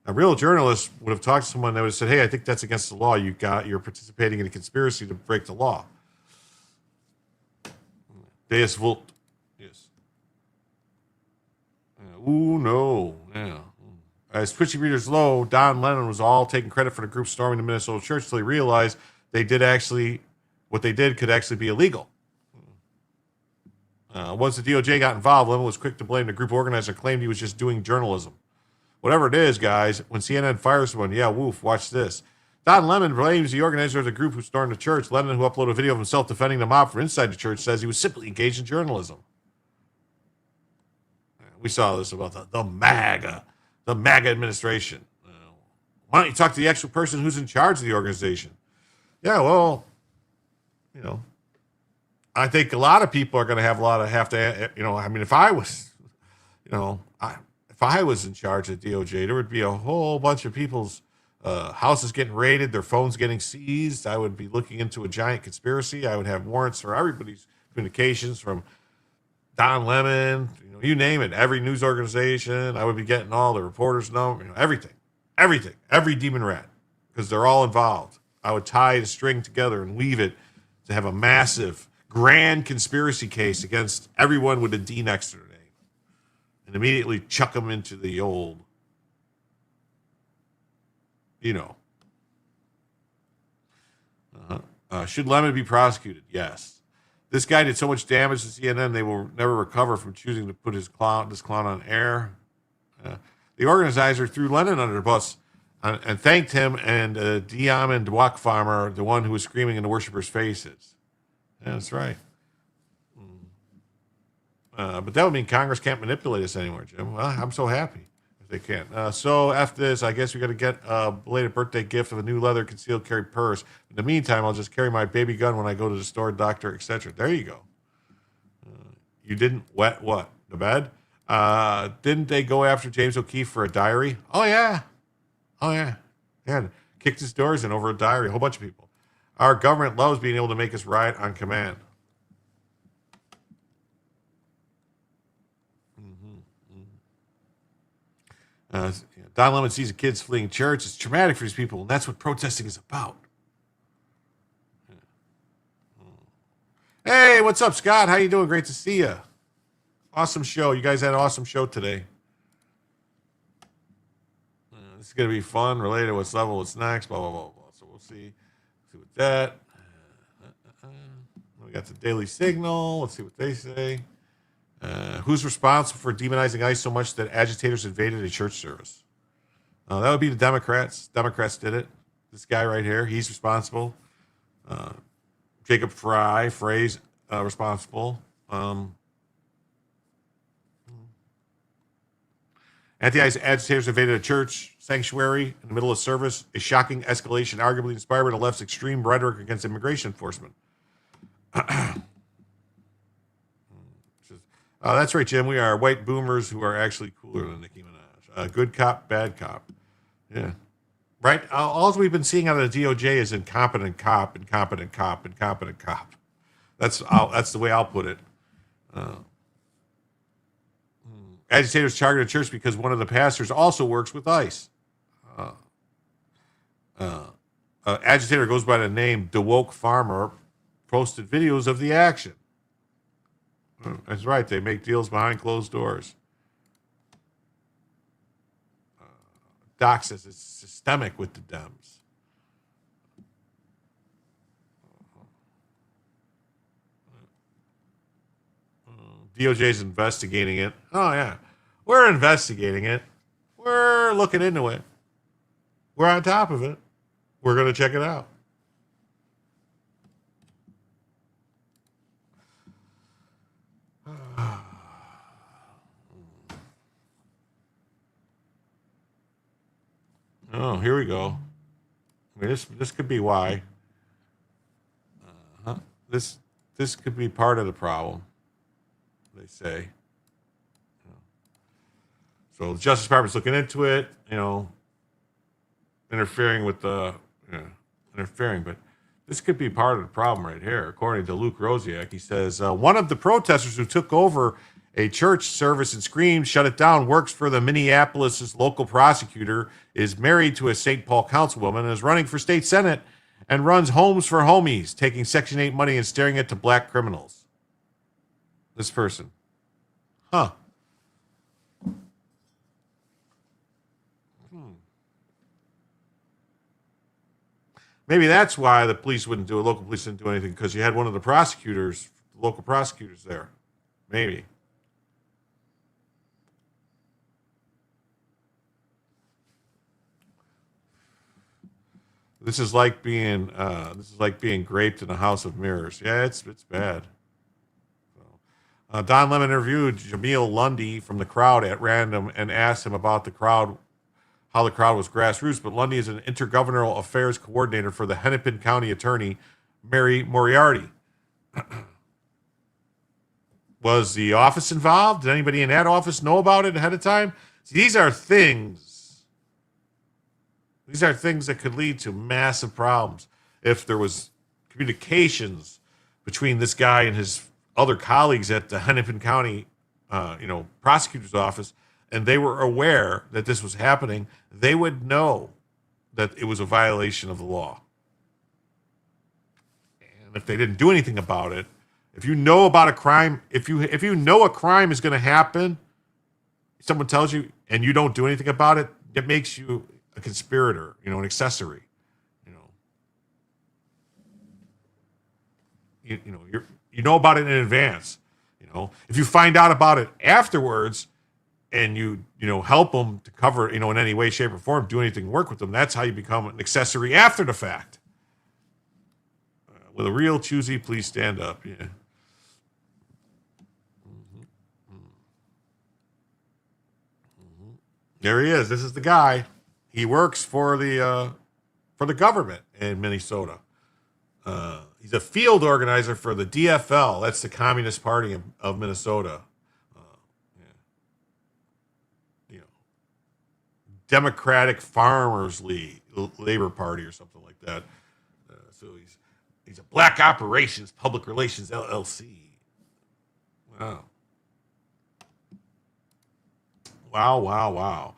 A real journalist would have talked to someone that would have said, hey, I think that's against the law. You're participating in a conspiracy to break the law. Deus vult. Yes. Ooh, no. Yeah. As Twitchy Readers Low, Don Lennon was all taking credit for the group storming the Minnesota church until he realized what they did could actually be illegal. Once the DOJ got involved, Lemon was quick to blame the group organizer and claimed he was just doing journalism. Whatever it is, guys, when CNN fires someone, yeah, woof, watch this. Don Lemon blames the organizer of the group who stormed the church. Lennon, who uploaded a video of himself defending the mob from inside the church, says he was simply engaged in journalism. We saw this about the MAGA administration. Why don't you talk to the actual person who's in charge of the organization? Yeah, well, I think a lot of people are going to if I was, if I was in charge of DOJ, there would be a whole bunch of people's houses getting raided, their phones getting seized. I would be looking into a giant conspiracy. I would have warrants for everybody's communications from Don Lemon, you name it, every news organization. I would be getting all the reporters' number, everything, every demon rat, because they're all involved. I would tie the string together and weave it to have a massive, grand conspiracy case against everyone with a D next to their name, and immediately chuck them into the old, Should Lemon be prosecuted? Yes. This guy did so much damage to CNN, they will never recover from choosing to put this clown on air. The organizer threw Lennon under the bus and thanked him and Diamond Dwak Farmer, the one who was screaming in the worshippers' faces. Yeah, that's right. But that would mean Congress can't manipulate us anymore, Jim. Well, I'm so happy if they can't. So after this, I guess we got to get a belated birthday gift of a new leather concealed carry purse. In the meantime, I'll just carry my baby gun when I go to the store, doctor, etc. There you go. You didn't wet what? The bed? Didn't they go after James O'Keefe for a diary? Oh, yeah. Yeah, kicked his doors in over a diary. A whole bunch of people. Our government loves being able to make us riot on command. Don Lemon sees the kids fleeing church. It's traumatic for these people, and that's what protesting is about. Hey, what's up, Scott? How you doing? Great to see you. Awesome show. You guys had an awesome show today. This is going to be fun, related to what's level, what's next, blah, blah, blah, blah. So we'll see what that. We got the Daily Signal. Let's see what they say. Who's responsible for demonizing ICE so much that agitators invaded a church service? That would be the Democrats. Democrats did it. This guy right here, he's responsible. Jacob Frey's responsible. Anti-ICE agitators invaded a church sanctuary in the middle of service. A shocking escalation, arguably inspired by the left's extreme rhetoric against immigration enforcement. That's right, Jim. We are white boomers who are actually cooler than Nicki Minaj. Good cop, bad cop. Yeah. Right? All we've been seeing out of the DOJ is incompetent cop, incompetent cop, incompetent cop. That's the way I'll put it. Agitators targeted a church because one of the pastors also works with ICE. Agitator goes by the name DeWoke Farmer, posted videos of the action. That's right. They make deals behind closed doors. Doc says it's systemic with the Dems. DOJ's investigating it. Oh, yeah. We're investigating it. We're looking into it. We're on top of it. We're going to check it out. Oh, here we go. I mean, this could be why. This could be part of the problem, they say. So the Justice Department's looking into it, interfering, but this could be part of the problem right here. According to Luke Rosiak, he says, one of the protesters who took over a church service and screamed, shut it down, works for the Minneapolis' local prosecutor, is married to a St. Paul councilwoman, and is running for state senate, and runs homes for homies, taking Section 8 money and steering it to black criminals. This person. Huh. Maybe that's why the police wouldn't do it. Local police didn't do anything because you had one of the prosecutors, local prosecutors there. Maybe. This is like being graped in a house of mirrors. Yeah, it's bad. Don Lemon interviewed Jamil Lundy from the crowd at random and asked him about the crowd, how the crowd was grassroots. But Lundy is an intergovernmental affairs coordinator for the Hennepin County Attorney Mary Moriarty. Was the office involved? Did anybody in that office know about it ahead of time? See, these are things that could lead to massive problems if there was communications between this guy and his other colleagues at the Hennepin County, prosecutor's office, and they were aware that this was happening. They would know that it was a violation of the law. And if they didn't do anything about it, if you know about a crime, if you know a crime is going to happen, someone tells you and you don't do anything about it, it makes you a conspirator, an accessory. You know about it in advance. If you find out about it afterwards, and you help them to cover in any way, shape, or form, do anything, work with them. That's how you become an accessory after the fact. With a real choosy, please stand up. Yeah. There he is. This is the guy. He works for the government in Minnesota. He's a field organizer for the DFL. That's the Communist Party of Minnesota. Democratic Farmers League, Labor Party, or something like that. So he's a Black Operations Public Relations LLC. Wow.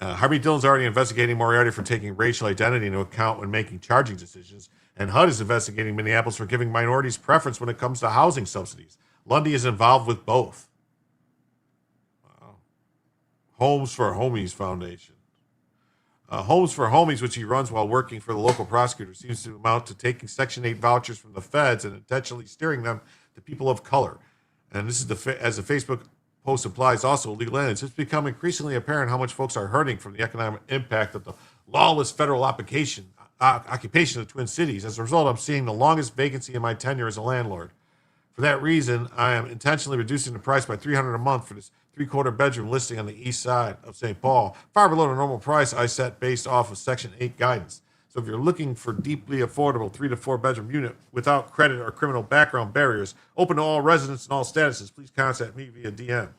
Harvey Dillon's already investigating Moriarty for taking racial identity into account when making charging decisions, and HUD is investigating Minneapolis for giving minorities preference when it comes to housing subsidies. Lundy is involved with both. Wow. Homes for Homies Foundation. Homes for Homies, which he runs while working for the local prosecutor, seems to amount to taking Section 8 vouchers from the feds and intentionally steering them to people of color. And this is as the Facebook post implies, also legal ends. It's become increasingly apparent how much folks are hurting from the economic impact of the lawless federal occupation of the Twin Cities. As a result, I'm seeing the longest vacancy in my tenure as a landlord. For that reason, I am intentionally reducing the price by $300 a month for this 3/4 bedroom listing on the east side of St. Paul, far below the normal price I set based off of Section 8 guidance. So if you're looking for deeply affordable 3 to 4 bedroom unit without credit or criminal background barriers, open to all residents and all statuses, please contact me via DM.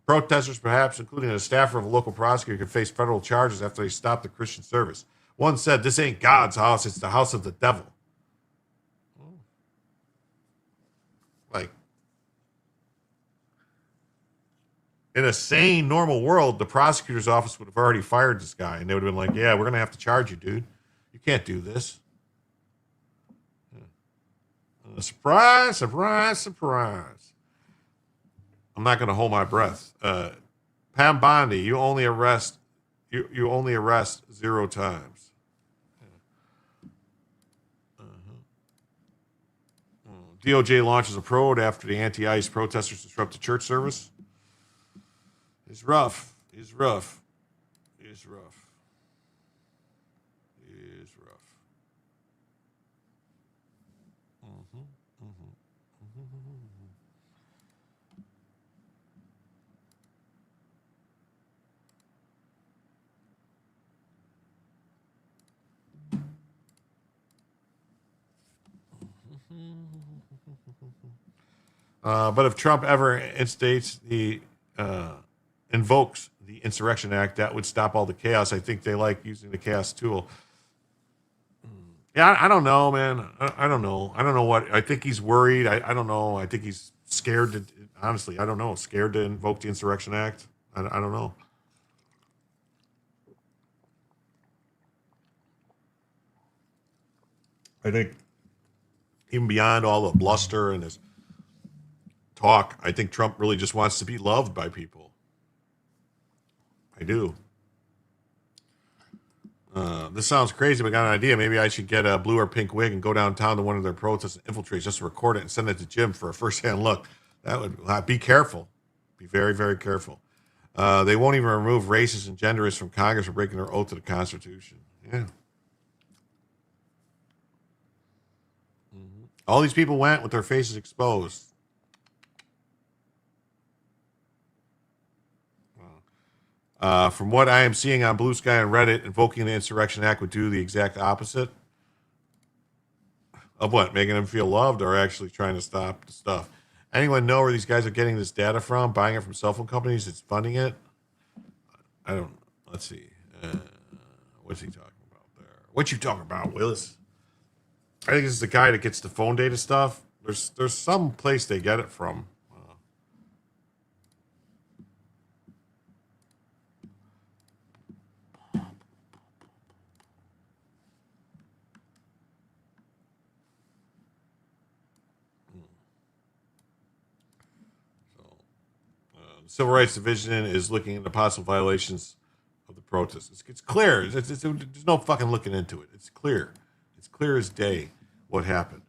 Protesters, perhaps including a staffer of a local prosecutor, could face federal charges after they stop the Christian service. One said, "This ain't God's house, it's the house of the devil." Like, in a sane, normal world, the prosecutor's office would have already fired this guy, and they would have been like, "Yeah, we're going to have to charge you, dude. You can't do this." Surprise, surprise, surprise. I'm not going to hold my breath. Pam Bondi, you only arrest 0 times. DOJ launches a probe after the anti-ICE protesters disrupt the church service. It's rough. It's rough. It's rough. It's rough. But if Trump ever invokes the Insurrection Act, that would stop all the chaos. I think they like using the chaos tool. Yeah, I don't know, man. I don't know. I don't know what. I think he's worried. I don't know. I think he's scared to, honestly, I don't know. Scared to invoke the Insurrection Act. I don't know. I think even beyond all the bluster and his talk, I think Trump really just wants to be loved by people. I do. This sounds crazy, but I got an idea. Maybe I should get a blue or pink wig and go downtown to one of their protests and infiltrate just to record it and send it to Jim for a first-hand look. That would be careful. Be very, very careful. They won't even remove racists and genderists from Congress for breaking their oath to the Constitution. Yeah. All these people went with their faces exposed. From what I am seeing on Blue Sky and Reddit, invoking the Insurrection Act would do the exact opposite of what? Making them feel loved or actually trying to stop the stuff? Anyone know where these guys are getting this data from? Buying it from cell phone companies that's funding it? I don't. Let's see. What's he talking about there? What you talking about, Willis? I think this is the guy that gets the phone data stuff. There's some place they get it from. The Civil Rights Division is looking into possible violations of the protests. It's clear. There's no fucking looking into it. It's clear. It's clear as day what happened.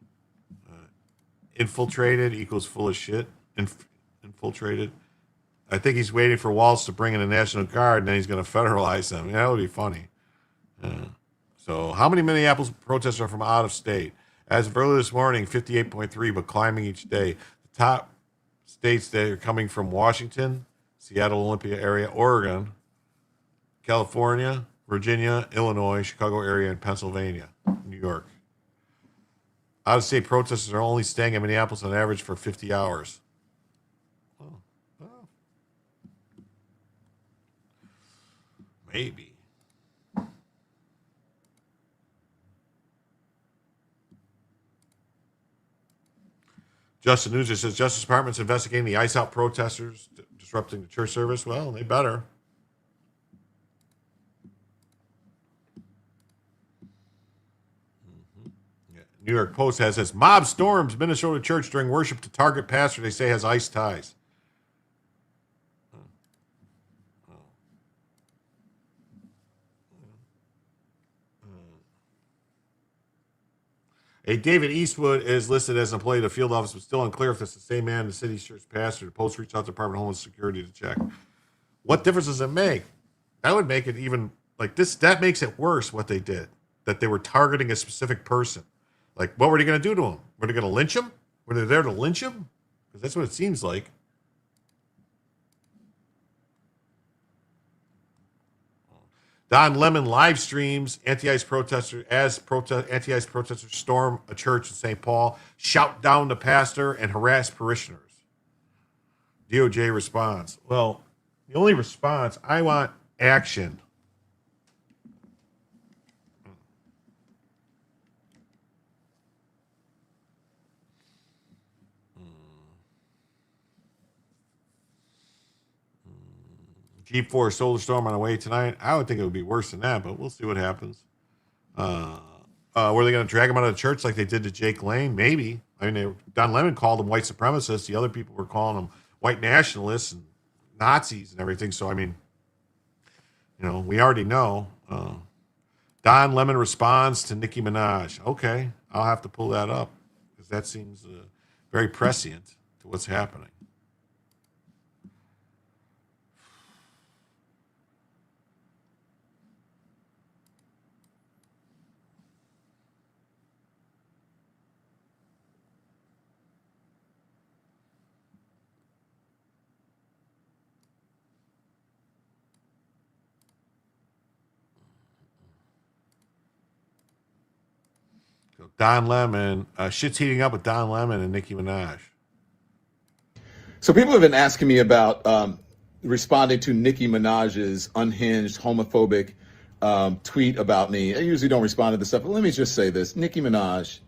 Infiltrated equals full of shit. Infiltrated. I think he's waiting for Walz to bring in the National Guard, and then he's going to federalize them. Yeah, that would be funny. So how many Minneapolis protesters are from out of state? As of early this morning, 58.3, but climbing each day. The top states that are coming from Washington, Seattle, Olympia area, Oregon, California, Virginia, Illinois, Chicago area, and Pennsylvania, New York. Out-of-state protesters are only staying in Minneapolis on average for 50 hours. Maybe. Justin Newser says Justice Department's investigating the ICE out protesters disrupting the church service. Well, they better. Yeah. New York Post has this mob storms Minnesota church during worship to target pastor they say has ICE ties. A David Eastwood is listed as an employee of the field office, but still unclear if it's the same man, the city's church pastor. The Post reached out to the Department of Homeland Security to check. What difference does it make? That would make it even like this. That makes it worse what they did, that they were targeting a specific person. Like, what were they going to do to him? Were they going to lynch him? Were they there to lynch him? Because that's what it seems like. Don Lemon live streams anti-ICE protesters anti-ICE protesters storm a church in St. Paul, shout down the pastor, and harass parishioners. DOJ responds. Well, the only response, I want action. G4 solar storm on the way tonight. I would think it would be worse than that, but we'll see what happens. Were they going to drag him out of the church like they did to Jake Lane? Maybe. I mean, Don Lemon called them white supremacists. The other people were calling them white nationalists and Nazis and everything. So, I mean, you know, we already know. Don Lemon responds to Nicki Minaj. Okay, I'll have to pull that up because that seems very prescient to what's happening. Don Lemon, shit's heating up with Don Lemon and Nicki Minaj. So people have been asking me about responding to Nicki Minaj's unhinged, homophobic tweet about me. I usually don't respond to this stuff, but let me just say this. Nicki Minaj,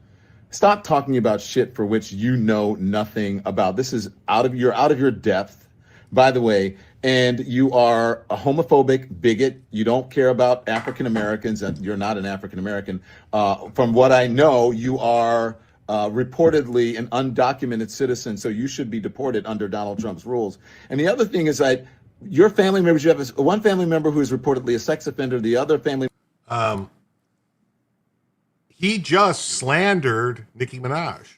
stop talking about shit for which you know nothing about. This is out of your depth, by the way, and you are a homophobic bigot. You don't care about African Americans, and you're not an African American. From what I know, you are reportedly an undocumented citizen, so you should be deported under Donald Trump's rules. And the other thing is that your family members, you have one family member who is reportedly a sex offender, the other family. He just slandered Nicki Minaj.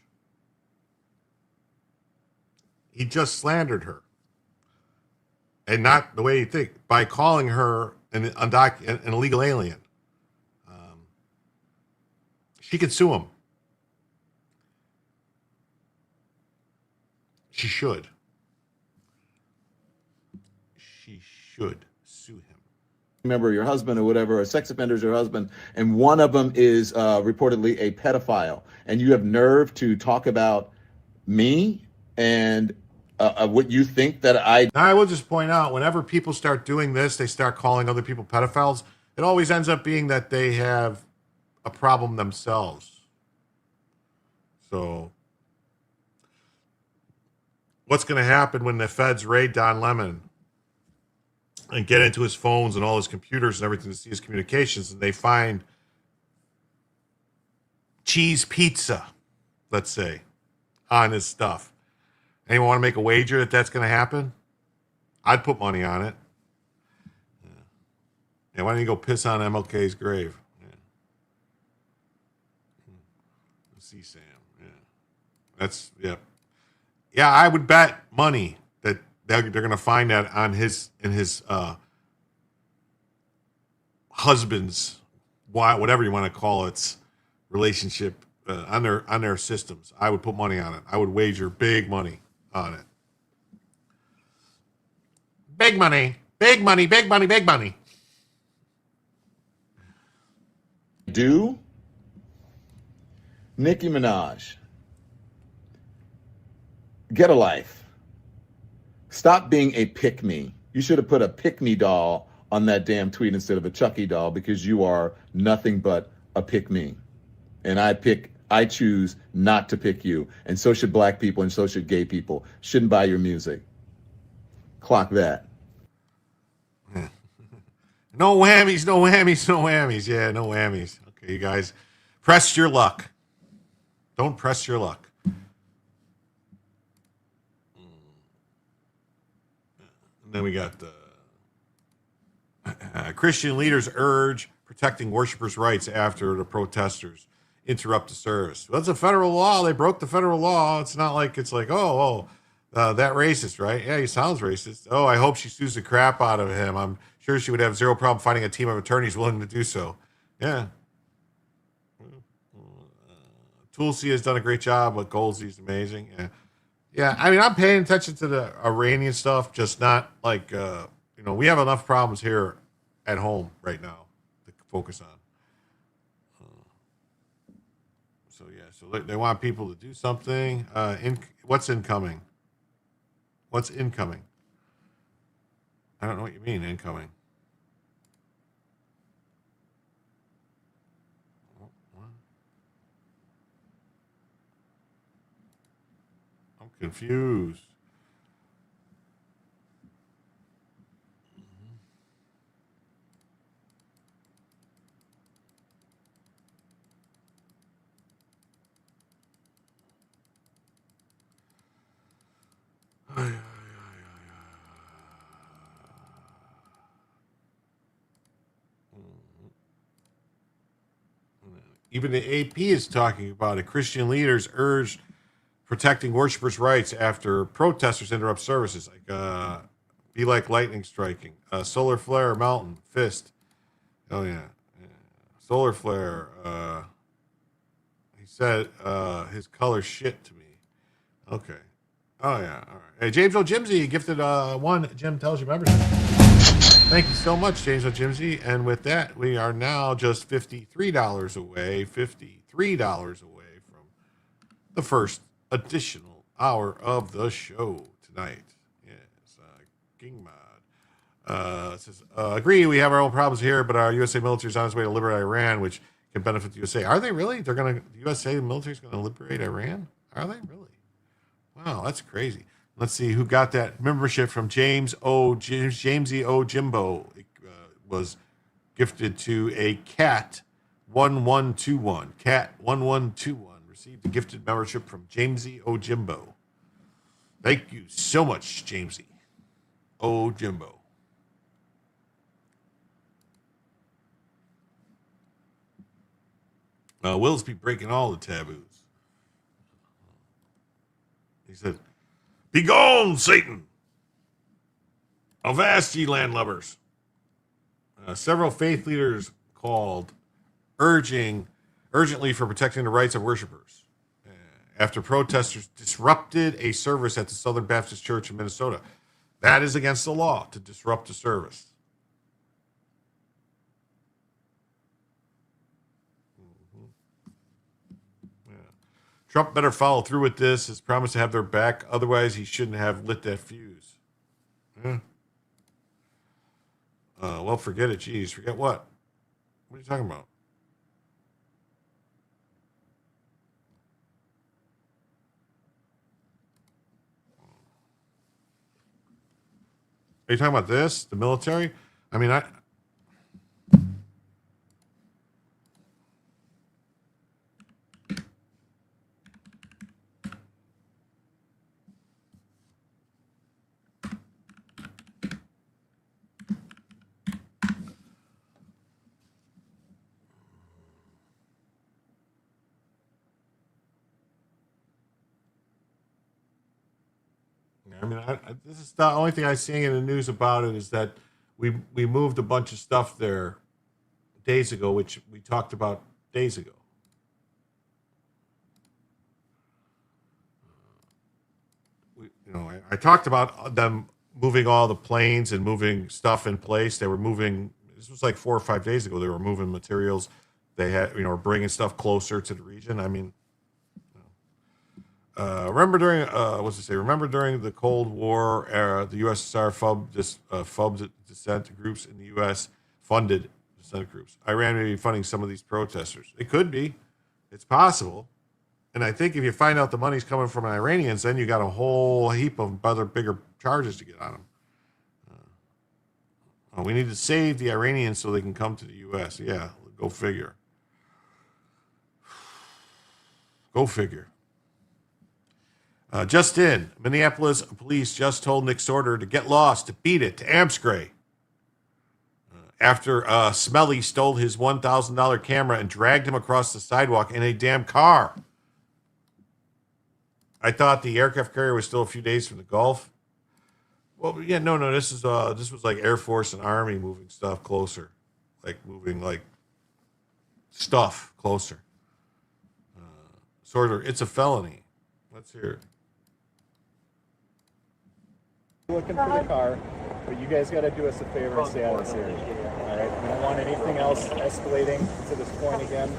He just slandered her. And not the way you think, by calling her an illegal alien. She could sue him. She should. She should sue him. Remember your husband or whatever, a sex offender's your husband, and one of them is reportedly a pedophile, and you have nerve to talk about me and what you think that I... Now, I will just point out, whenever people start doing this, they start calling other people pedophiles. It always ends up being that they have a problem themselves. So, what's going to happen when the feds raid Don Lemon and get into his phones and all his computers and everything to see his communications, and they find cheese pizza, let's say, on his stuff? Anyone want to make a wager that that's going to happen? I'd put money on it. Yeah, why don't you go piss on MLK's grave? Yeah. See Sam. Yeah. That's, yeah. Yeah, I would bet money that they're going to find that on his husband's, whatever you want to call it, relationship on their systems. I would put money on it. I would wager big money on it. Big money, big money, big money, big money. Do Nicki Minaj, get a life. Stop being a pick-me. You should have put a pick-me doll on that damn tweet instead of a Chucky doll, because you are nothing but a pick-me. And I choose not to pick you. And so should black people, and so should gay people. Shouldn't buy your music. Clock that. No whammies, no whammies, no whammies. Yeah, no whammies. Okay, you guys, press your luck. Don't press your luck. And then we got Christian leaders urge protecting worshipers' rights after the protesters interrupt the service. Well, that's a federal law. They broke the federal law. It's not like it's like, that racist, right? Yeah, he sounds racist. Oh, I hope she sues the crap out of him. I'm sure she would have zero problem finding a team of attorneys willing to do so. Yeah. Tulsi has done a great job, but Goldsy's amazing. Yeah. Yeah, I mean, I'm paying attention to the Iranian stuff, just not like, we have enough problems here at home right now to focus on. So they want people to do something. What's incoming? What's incoming? I don't know what you mean, incoming. What? I'm confused. Even the AP is talking about it. Christian leaders urged protecting worshipers' rights after protesters interrupt services. Be like lightning striking. Solar flare, mountain, fist. Oh, yeah. Solar flare. He said his color shit to me. Okay. Oh, yeah. All right. Hey, James O'Jimsy gifted one Jim Tells You membership. Thank you so much, James O'Jimsy. And with that, we are now just $53 away from the first additional hour of the show tonight. Yes, King Mod says, agree, we have our own problems here, but our USA military is on its way to liberate Iran, which can benefit the USA. Are they really? The USA military is going to liberate Iran? Are they really? Wow, that's crazy. Let's see who got that membership from Jamesy O. Jimbo. It was gifted to a Cat 1121. Cat 1121 received a gifted membership from Jamesy O. Jimbo. Thank you so much, Jamesy O. Jimbo. Will's be breaking all the taboos. He said, "Begone, Satan! Avast, ye landlubbers!" Several faith leaders called, urgently for protecting the rights of worshipers after protesters disrupted a service at the Southern Baptist Church in Minnesota. That is against the law to disrupt a service. Yeah. Trump better follow through with this. His promise to have their back. Otherwise, he shouldn't have lit that fuse. Yeah. Well, forget it. Geez, forget what? What are you talking about? Are you talking about this? The military? I mean, this is the only thing I'm seeing in the news about it is that we moved a bunch of stuff there days ago, which we talked about days ago. I talked about them moving all the planes and moving stuff in place. They were moving. This was like 4 or 5 days ago. They were moving materials. They had, bringing stuff closer to the region. I mean, remember during Remember during the Cold War era, the USSR FUB dissent groups in the U.S. funded dissent groups. Iran may be funding some of these protesters. It could be. It's possible. And I think if you find out the money's coming from Iranians, then you got a whole heap of other bigger charges to get on them. We need to save the Iranians so they can come to the U.S. Yeah, go figure. Go figure. Just in, Minneapolis police just told Nick Sorter to get lost, to beat it, to Amscray. After Smelly stole his $1,000 camera and dragged him across the sidewalk in a damn car. I thought the aircraft carrier was still a few days from the Gulf. Well, yeah, no. This was like Air Force and Army moving stuff closer, like moving like stuff closer. Sorter, it's a felony. Let's hear it. Looking for the car, but you guys got to do us a favor and stay out of this area. All right, we don't want anything else escalating to this point again.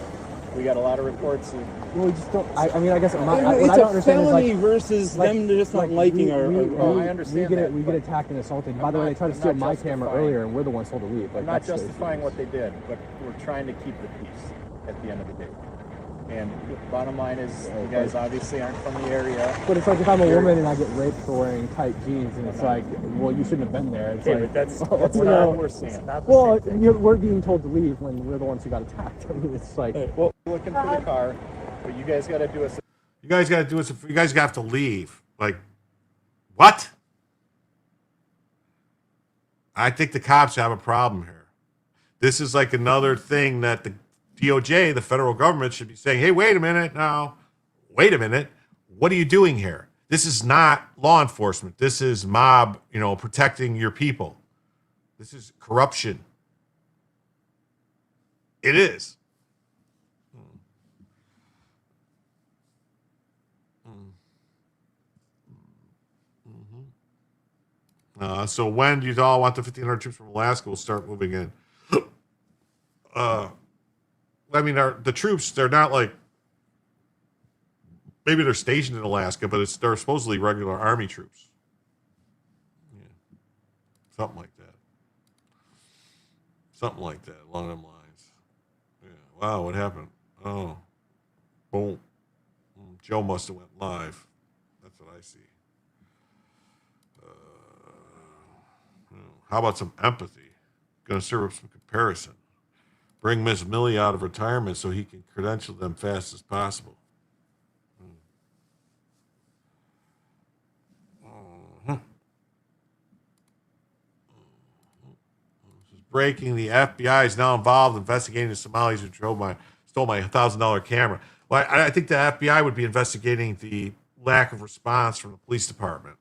We got a lot of reports. Well, we just don't. I mean, I guess it's a felony versus them just not liking our. I understand we get attacked and assaulted. By the way, they tried to steal my camera earlier, and we're the ones told to leave. I'm not justifying what they did, but we're trying to keep the peace at the end of the day. And the bottom line is, you guys obviously aren't from the area. But it's like if I'm a woman and I get raped for wearing tight jeans, and it's like, well, you shouldn't have been there. It's but that's not what we're saying. Well, we're being told to leave when we're the ones who got attacked. I mean, it's like. Well, we're looking for the car, but you guys got to do us. You guys have to leave. Like, what? I think the cops have a problem here. This is like another thing that the DOJ, the federal government, should be saying, hey, wait a minute now. Wait a minute. What are you doing here? This is not law enforcement. This is mob, protecting your people. This is corruption. It is. So when do you all want the 1,500 troops from Alaska will start moving in? I mean, the troops, they're not like, maybe they're stationed in Alaska, but they're supposedly regular Army troops. Yeah. Something like that. Something like that, along them lines. Yeah. Wow, what happened? Oh. Boom. Joe must have went live. That's what I see. How about some empathy? Going to serve up some comparison. Bring Miss Millie out of retirement so he can credential them fast as possible. This is breaking. The FBI is now involved investigating the Somalis who stole my $1,000 camera. Well, I think the FBI would be investigating the lack of response from the police department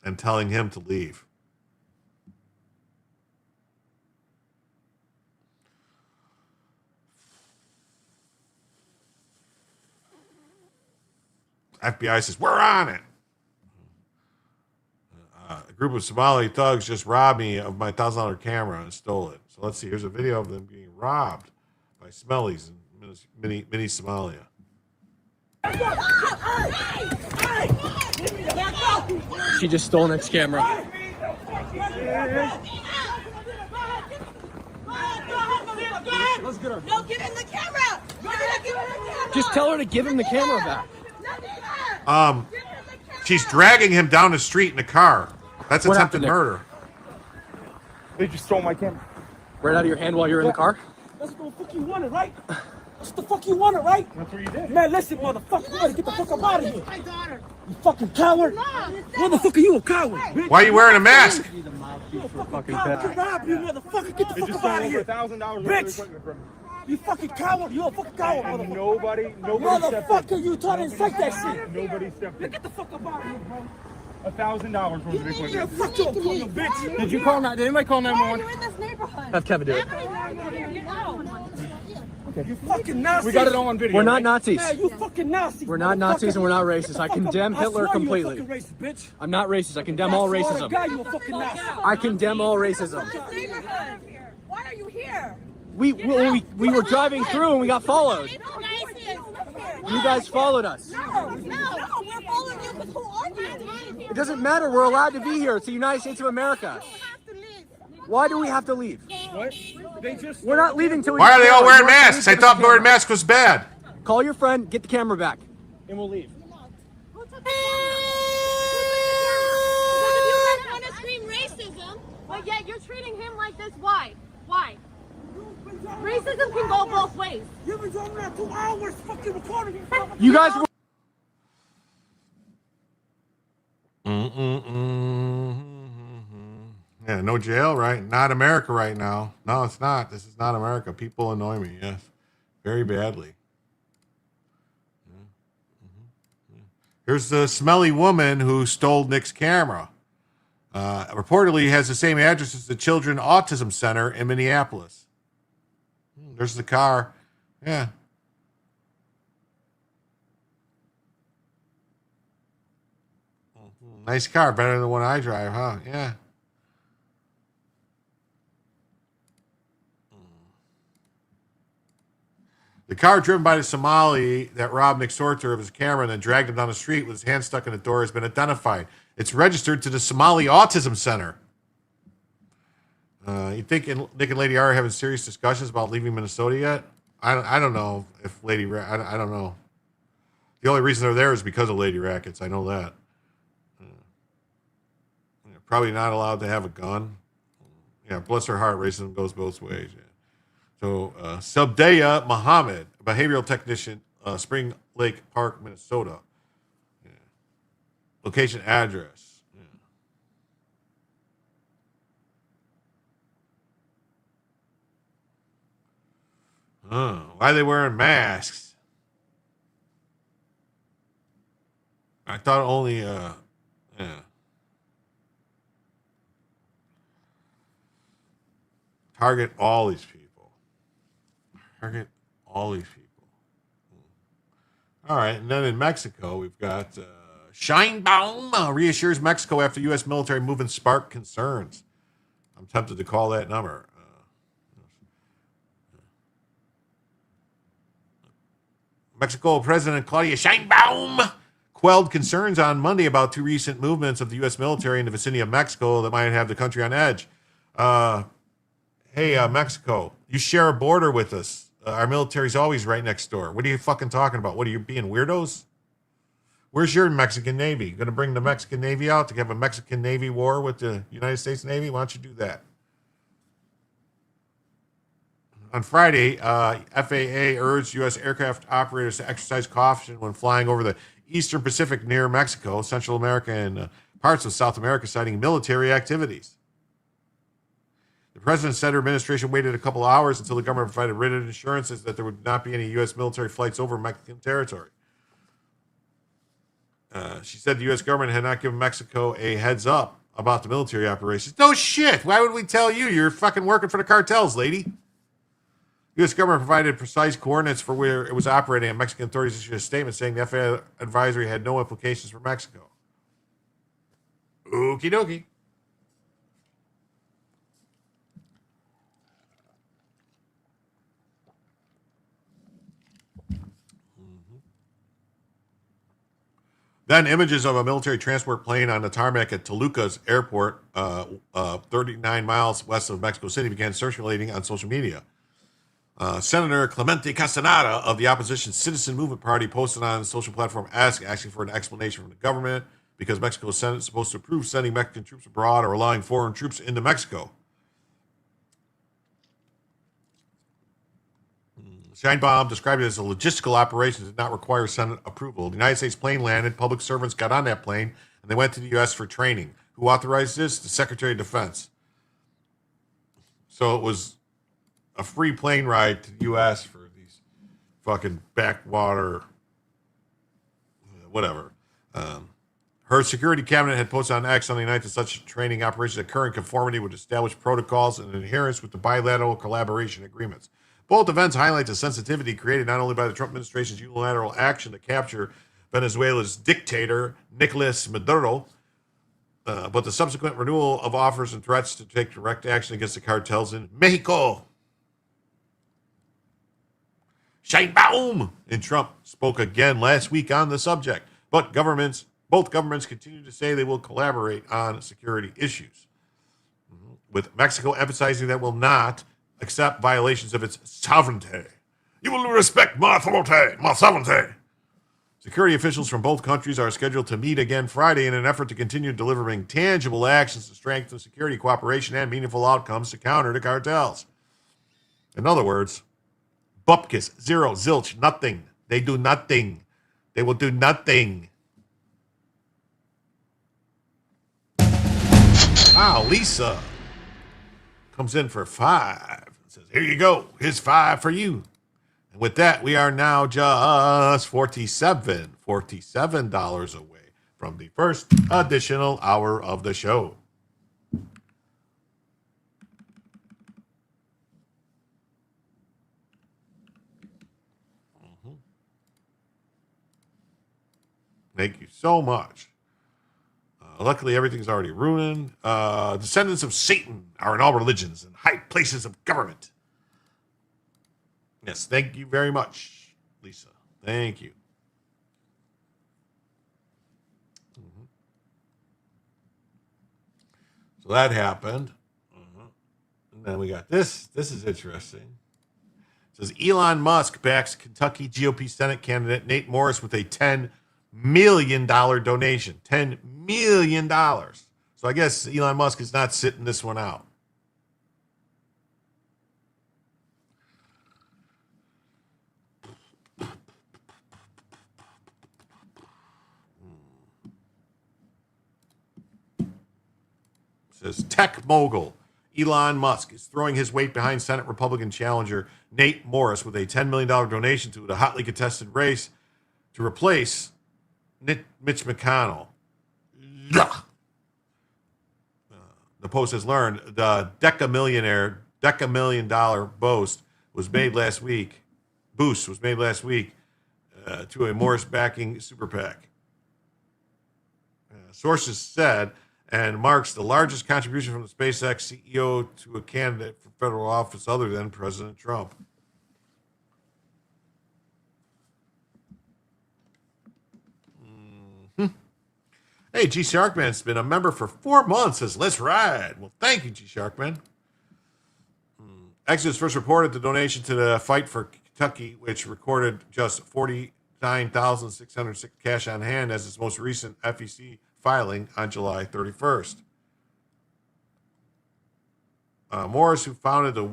and telling him to leave. FBI says, we're on it. A group of Somali thugs just robbed me of my $1,000 camera and stole it. So let's see. Here's a video of them being robbed by Smellies in mini Somalia. She just stole Nick's camera. Let's get her. No, give him the camera. Just tell her to give him the camera back. She's dragging him down the street in a car. That's What attempted happened, Nick? murder. They just stole my camera. Right out of your hand while you're in the car? That's what the fuck you wanted, right? That's the fuck you wanted, right? That's what you did. Man, listen, motherfucker, you better get the fuck up out of here. You fucking coward. Why the fuck are you a coward, bitch? Why are you wearing a mask? You fucking coward. Rob you, motherfucker. Get the fuck up out of here. Bitch. You fucking coward. You a fucking coward, motherfucker. Nobody motherfucker, you trying to incite that shit. Nobody stepped in. Get the fuck up out of here, bro. $1,000 worth of equipment. Yeah, fuck you, bitch. Did you call? Did anybody call 911? You're in this neighborhood. Have Kevin do it. You fucking Nazis. We got it all on video. We're not Nazis. Yeah, you fucking Nazis. We're not Nazis and we're not racist. I condemn Hitler completely. Bitch. I'm not racist. I condemn all racism. You a fucking Nazi. I condemn all racism. Why are you here? We were driving through and we got followed. You guys followed us. No, we're following you because who are you? It doesn't matter. We're allowed to be here. It's the United States of America. Why do we have to leave? What? We're not leaving till we. Why are they all wearing masks? I thought wearing masks was bad. Call your friend, get the camera back, and we'll leave. Want to scream racism, but yet you're treating him like this. Why? Why? Racism can go both ways. You've been doing that 2 hours, fucking recording. You guys were. Yeah, no jail, right? Not America right now. No, it's not. This is not America. People annoy me, yes. Very badly. Here's the smelly woman who stole Nick's camera. Reportedly has the same address as the Children Autism Center in Minneapolis. There's the car. Yeah. Nice car. Better than the one I drive, huh? Yeah. The car driven by the Somali that robbed McSorter of his camera and then dragged him down the street with his hand stuck in the door has been identified. It's registered to the Somali Autism Center. You think Nick and Lady R are having serious discussions about leaving Minnesota yet? I don't know if Lady I don't know. The only reason they're there is because of Lady Rackets. I know that. Probably not allowed to have a gun. Yeah, bless her heart, racism goes both ways. Yeah. So, Subdeya Muhammad, behavioral technician, Spring Lake Park, Minnesota. Yeah. Location, address. Yeah. Why are they wearing masks? I thought only, yeah. Target all these people. Target all these people. All right, and then in Mexico, we've got Scheinbaum reassures Mexico after U.S. military movement sparked concerns. I'm tempted to call that number. Mexico President Claudia Scheinbaum quelled concerns on Monday about 2 recent movements of the U.S. military in the vicinity of Mexico that might have the country on edge. Hey, Mexico, you share a border with us. Our military's always right next door. What are you fucking talking about? What are you being weirdos? Where's your Mexican Navy? Going to bring the Mexican Navy out to have a Mexican Navy war with the United States Navy? Why don't you do that? On Friday, FAA urged U.S. aircraft operators to exercise caution when flying over the Eastern Pacific near Mexico, Central America, and parts of South America, citing military activities. The president said her administration waited a couple hours until the government provided written assurances that there would not be any U.S. military flights over Mexican territory. She said the U.S. government had not given Mexico a heads up about the military operations. No shit. Why would we tell you? You're fucking working for the cartels, lady. U.S. government provided precise coordinates for where it was operating, and Mexican authorities issued a statement saying the FAA advisory had no implications for Mexico. Okie dokie. Then images of a military transport plane on the tarmac at Toluca's airport, 39 miles west of Mexico City, began circulating on social media. Senator Clemente Castaneda of the opposition Citizen Movement Party posted on the social platform asking for an explanation from the government because Mexico's Senate is supposed to approve sending Mexican troops abroad or allowing foreign troops into Mexico. Scheinbaum described it as a logistical operation that did not require Senate approval. The United States plane landed, public servants got on that plane, and they went to the U.S. for training. Who authorized this? The Secretary of Defense. So it was a free plane ride to the U.S. for these fucking backwater, whatever. Her security cabinet had posted on X on the 9th that such training operations occur in conformity with established protocols and adherence with the bilateral collaboration agreements. Both events highlight the sensitivity created not only by the Trump administration's unilateral action to capture Venezuela's dictator, Nicolas Maduro, but the subsequent renewal of offers and threats to take direct action against the cartels in Mexico. Scheinbaum and Trump spoke again last week on the subject, but both governments continue to say they will collaborate on security issues, with Mexico emphasizing that will not accept violations of its sovereignty. You will respect my authority, my sovereignty. Security officials from both countries are scheduled to meet again Friday in an effort to continue delivering tangible actions to strengthen security cooperation and meaningful outcomes to counter the cartels. In other words, bupkis, zero, zilch, nothing. They do nothing. They will do nothing. Wow, Lisa comes in for 5 and says, here you go. Here's 5 for you. And with that, we are now just $47 away from the first additional hour of the show. Thank you so much. Luckily, everything's already ruined. Descendants of Satan are in all religions and high places of government. Yes, thank you very much, Lisa. Thank you. So that happened. And then we got this. This is interesting. It says Elon Musk backs Kentucky GOP Senate candidate Nate Morris with a $10 million donation. $10 million. So I guess Elon Musk is not sitting this one out. It says tech mogul Elon Musk is throwing his weight behind Senate Republican challenger Nate Morris with a $10 million donation to the hotly contested race to replace Mitch McConnell. The Post has learned the Deca million dollar boost was made last week to a Morris backing super PAC. Sources said, and marks the largest contribution from the SpaceX CEO to a candidate for federal office other than President Trump. Hey, G Sharkman's been a member for 4 months. Says, let's ride. Well, thank you, G Sharkman. Exodus first reported the donation to the Fight for Kentucky, which recorded just 49,606 cash on hand as its most recent FEC filing on July 31st. Morris, who founded the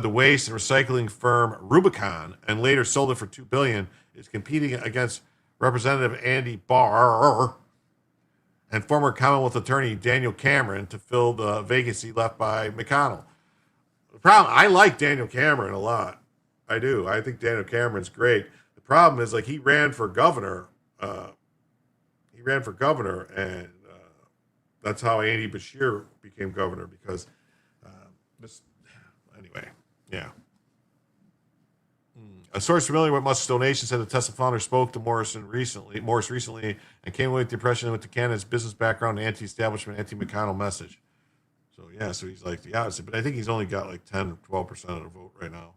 waste and recycling firm Rubicon and later sold it for $2 billion, is competing against Representative Andy Barr and former Commonwealth Attorney Daniel Cameron to fill the vacancy left by McConnell. The problem, I like Daniel Cameron a lot. I do. I think Daniel Cameron's great. The problem is, like, he ran for governor. And that's how Andy Bashir became governor, because anyway, yeah. A source familiar with Musk's donation said the Tesla founder spoke to Morris recently, and came away with the impression that with the candidate's business background and anti-establishment, anti-McConnell message. So yeah, so he's like the opposite, but I think he's only got like 10 or 12% of the vote right now.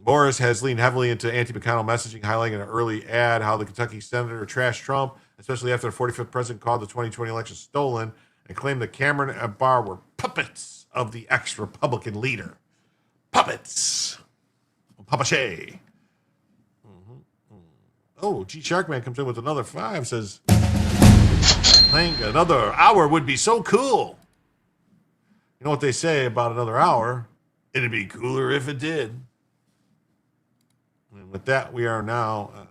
Morris has leaned heavily into anti-McConnell messaging, highlighting an early ad how the Kentucky senator trashed Trump, especially after the 45th president called the 2020 election stolen, and claimed that Cameron and Barr were puppets of the ex-Republican leader. Puppets. Papache. Oh, G Sharkman comes in with another 5, says, think another hour would be so cool. You know what they say about another hour? It'd be cooler if it did. And with that, we are now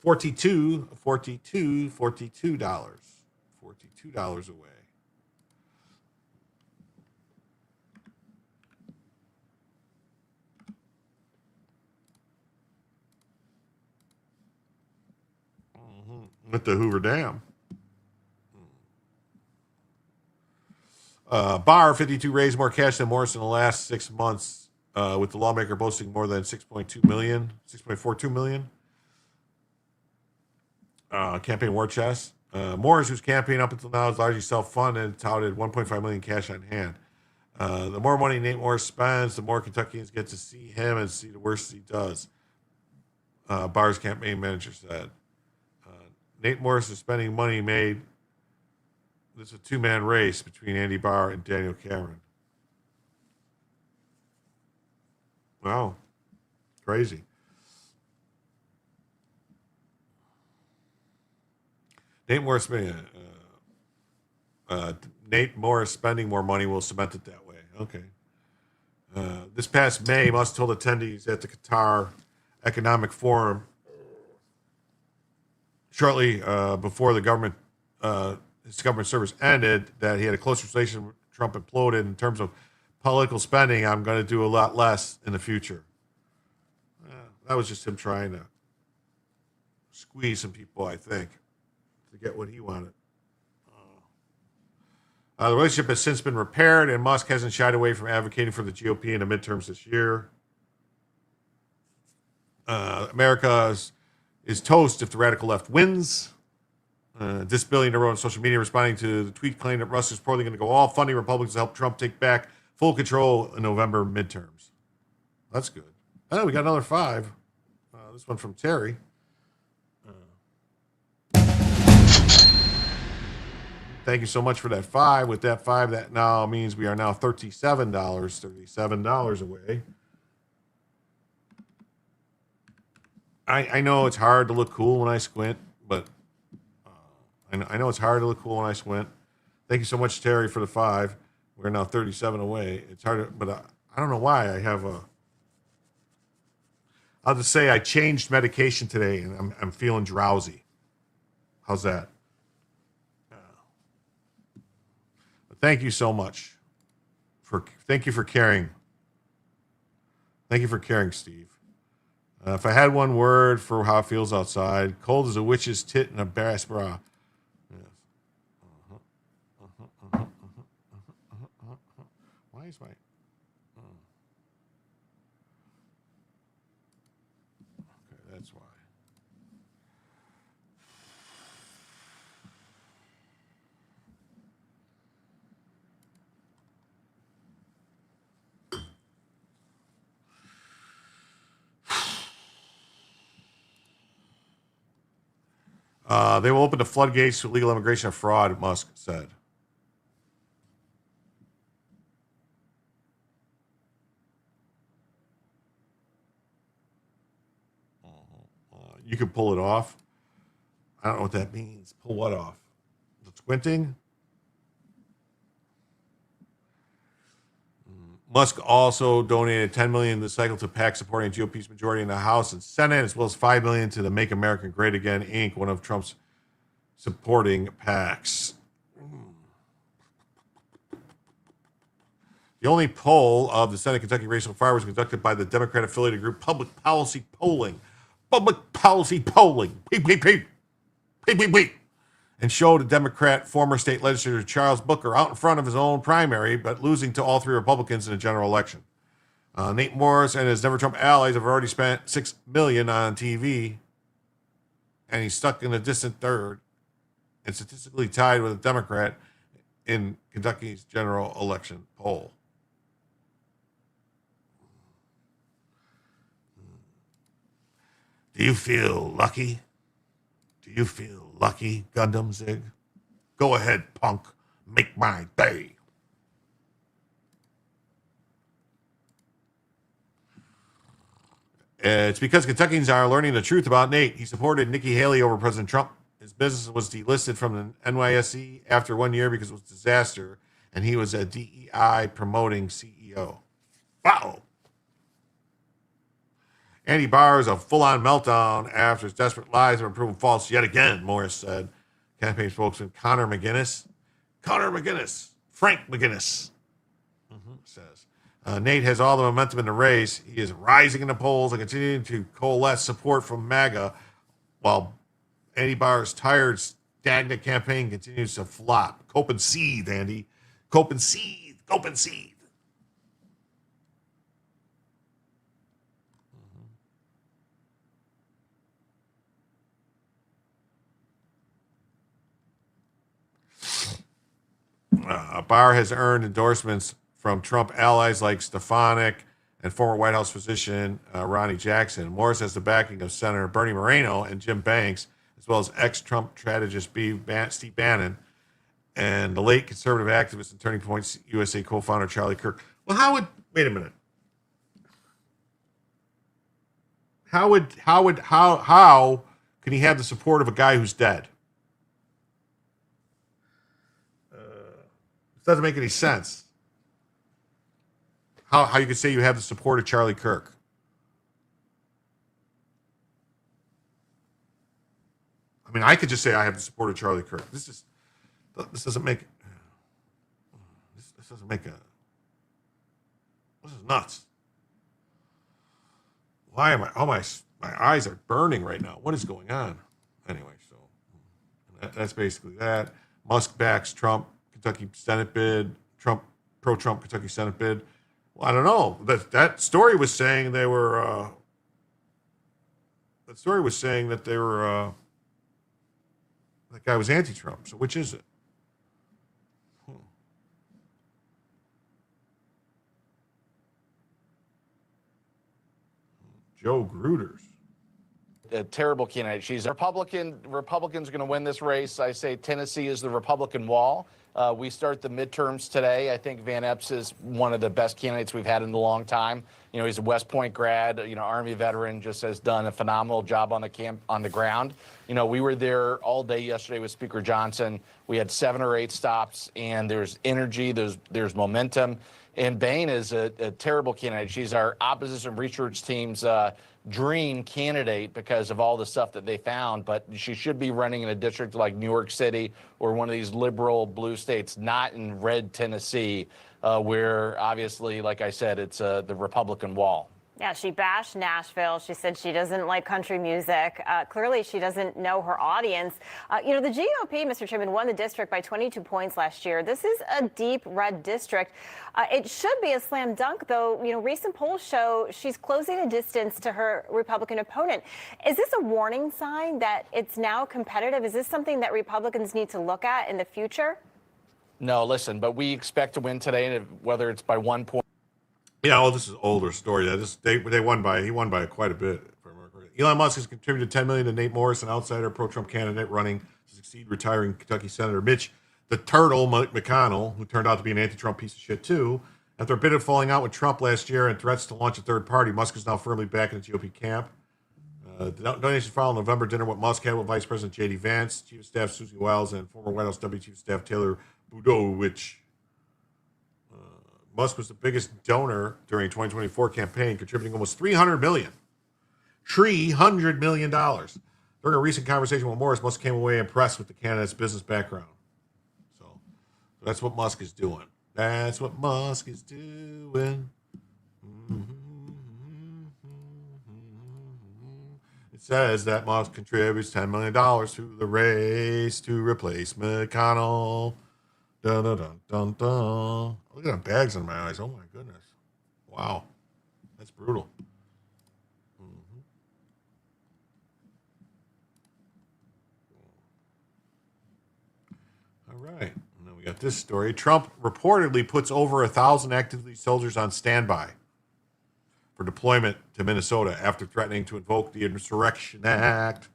$42 away. With the Hoover Dam. Barr, 52, raised more cash than Morris in the last 6 months, with the lawmaker boasting more than 6.42 million. Campaign war chest. Morris, whose campaign up until now is largely self-funded, touted 1.5 million cash on hand. The more money Nate Morris spends, the more Kentuckians get to see him and see the worse he does. Barr's campaign manager said. Nate Morris is spending money made. This is a two-man race between Andy Barr and Daniel Cameron. Wow. Crazy. Nate Morris spending more money will cement it that way. Okay. This past May, Musk told attendees at the Qatar Economic Forum shortly before the government, his government service ended, that he had a close relation with Trump imploded in terms of political spending. I'm going to do a lot less in the future. That was just him trying to squeeze some people, I think, to get what he wanted. The relationship has since been repaired, and Musk hasn't shied away from advocating for the GOP in the midterms this year. America is toast if the radical left wins. This billionaire wrote on social media responding to the tweet claiming that Musk is probably going to go all funding Republicans to help Trump take back full control in November midterms. That's good. Oh, we got another 5. This one from Terry. Thank you so much for that 5. With that 5, that now means we are now $37 away. I know it's hard to look cool when I squint, but I know it's hard to look cool when I squint. Thank you so much, Terry, for the 5. We're now 37 away. It's hard, but I don't know why I have a. I'll just say I changed medication today, and I'm feeling drowsy. How's that? Thank you so much. Thank you for caring. Thank you for caring, Steve. If I had one word for how it feels outside, cold as a witch's tit in a brass bra. Yes. Why is my... Okay, that's why. They will open the floodgates to illegal immigration and fraud, Musk said. You can pull it off. I don't know what that means. Pull what off? The squinting? Musk also donated $10 million this cycle to PAC supporting GOP's majority in the House and Senate, as well as $5 million to the Make America Great Again Inc., one of Trump's supporting PACs. The only poll of the Senate Kentucky race so far was conducted by the Democrat-affiliated group Public Policy Polling. Public Policy Polling. Beep, beep, beep. Beep, beep, beep. And showed a Democrat former state legislator Charles Booker out in front of his own primary, but losing to all three Republicans in a general election. Nate Morris and his Never Trump allies have already spent $6 million on TV, and he's stuck in a distant third and statistically tied with a Democrat in Kentucky's general election poll. Do you feel lucky? Do you feel lucky, Gundam Zig? Go ahead, punk. Make my day. It's because Kentuckians are learning the truth about Nate. He supported Nikki Haley over President Trump. His business was delisted from the NYSE after 1 year because it was a disaster, and he was a DEI promoting CEO. Wow. Andy Barr is a full-on meltdown after his desperate lies have been proven false yet again, Morris said. Campaign spokesman Frank McGinnis, says. Nate has all the momentum in the race. He is rising in the polls and continuing to coalesce support from MAGA, while Andy Barr's tired, stagnant campaign continues to flop. Cope and seethe, Andy. Cope and seethe. Cope and seethe. Barr has earned endorsements from Trump allies like Stefanik and former White House physician Ronnie Jackson. Morris has the backing of Senator Bernie Moreno and Jim Banks, as well as ex-Trump strategist Steve Bannon and the late conservative activist and Turning Point USA co-founder Charlie Kirk. Well, wait a minute. How can he have the support of a guy who's dead? This doesn't make any sense. How you could say you have the support of Charlie Kirk? I mean, I could just say I have the support of Charlie Kirk. This doesn't make this doesn't make a. This is nuts. Why am I? Oh, my eyes are burning right now. What is going on? Anyway, so that's basically that. Musk backs Trump Kentucky Senate bid. Pro-Trump Kentucky Senate bid. Well, I don't know. That story was saying they were. That story was saying that they were. That guy was anti-Trump. So which is it? Joe Gruters. A terrible candidate. She's a Republican. Republicans are going to win this race. I say Tennessee is the Republican wall. We start the midterms today. I think Van Epps is one of the best candidates we've had in a long time. You know, he's a West Point grad, Army veteran, just has done a phenomenal job on the ground. We were there all day yesterday with Speaker Johnson. We had 7 or 8 stops, and there's energy, there's momentum. And Bain is a terrible candidate. She's our opposition research team's dream candidate because of all the stuff that they found, but she should be running in a district like New York City or one of these liberal blue states, not in red Tennessee, where obviously, like I said, it's the Republican wall. Yeah, she bashed Nashville. She said she doesn't like country music. Clearly, she doesn't know her audience. The GOP, Mr. Chairman, won the district by 22 points last year. This is a deep red district. It should be a slam dunk, though. Recent polls show she's closing the distance to her Republican opponent. Is this a warning sign that it's now competitive? Is this something that Republicans need to look at in the future? No, listen, but we expect to win today, whether it's by 1 point. Yeah, well, this is an older story. He won by quite a bit. Elon Musk has contributed $10 million to Nate Morris, an outsider pro-Trump candidate running to succeed retiring Kentucky Senator Mitch the Turtle McConnell, who turned out to be an anti-Trump piece of shit too. After a bit of falling out with Trump last year and threats to launch a third party, Musk is now firmly back in the GOP camp. The donation followed November dinner with Musk had with Vice President J.D. Vance, Chief of Staff Susie Wiles, and former White House Deputy Chief of Staff Taylor Budowich. Musk was the biggest donor during 2024 campaign, contributing almost $300 million. $300 million. During a recent conversation with Morris, Musk came away impressed with the candidate's business background. So that's what Musk is doing. That's what Musk is doing. It says that Musk contributes $10 million to the race to replace McConnell. Dun, dun, dun, dun, dun. Look at the bags in my eyes. Oh, my goodness. Wow. That's brutal. All right. And then we got this story. Trump reportedly puts over 1,000 active duty soldiers on standby for deployment to Minnesota after threatening to invoke the Insurrection Act.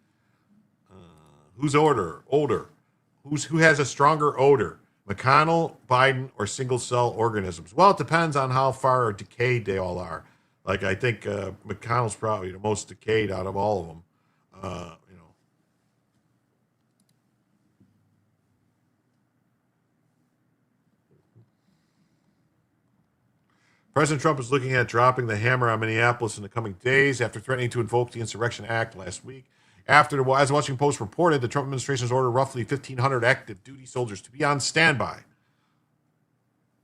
Who's older? Who has a stronger odor? McConnell, Biden, or single-cell organisms? Well, it depends on how far decayed they all are. Like, I think McConnell's probably the most decayed out of all of them. President Trump is looking at dropping the hammer on Minneapolis in the coming days after threatening to invoke the Insurrection Act last week. As the Washington Post reported, the Trump administration has ordered roughly 1,500 active duty soldiers to be on standby.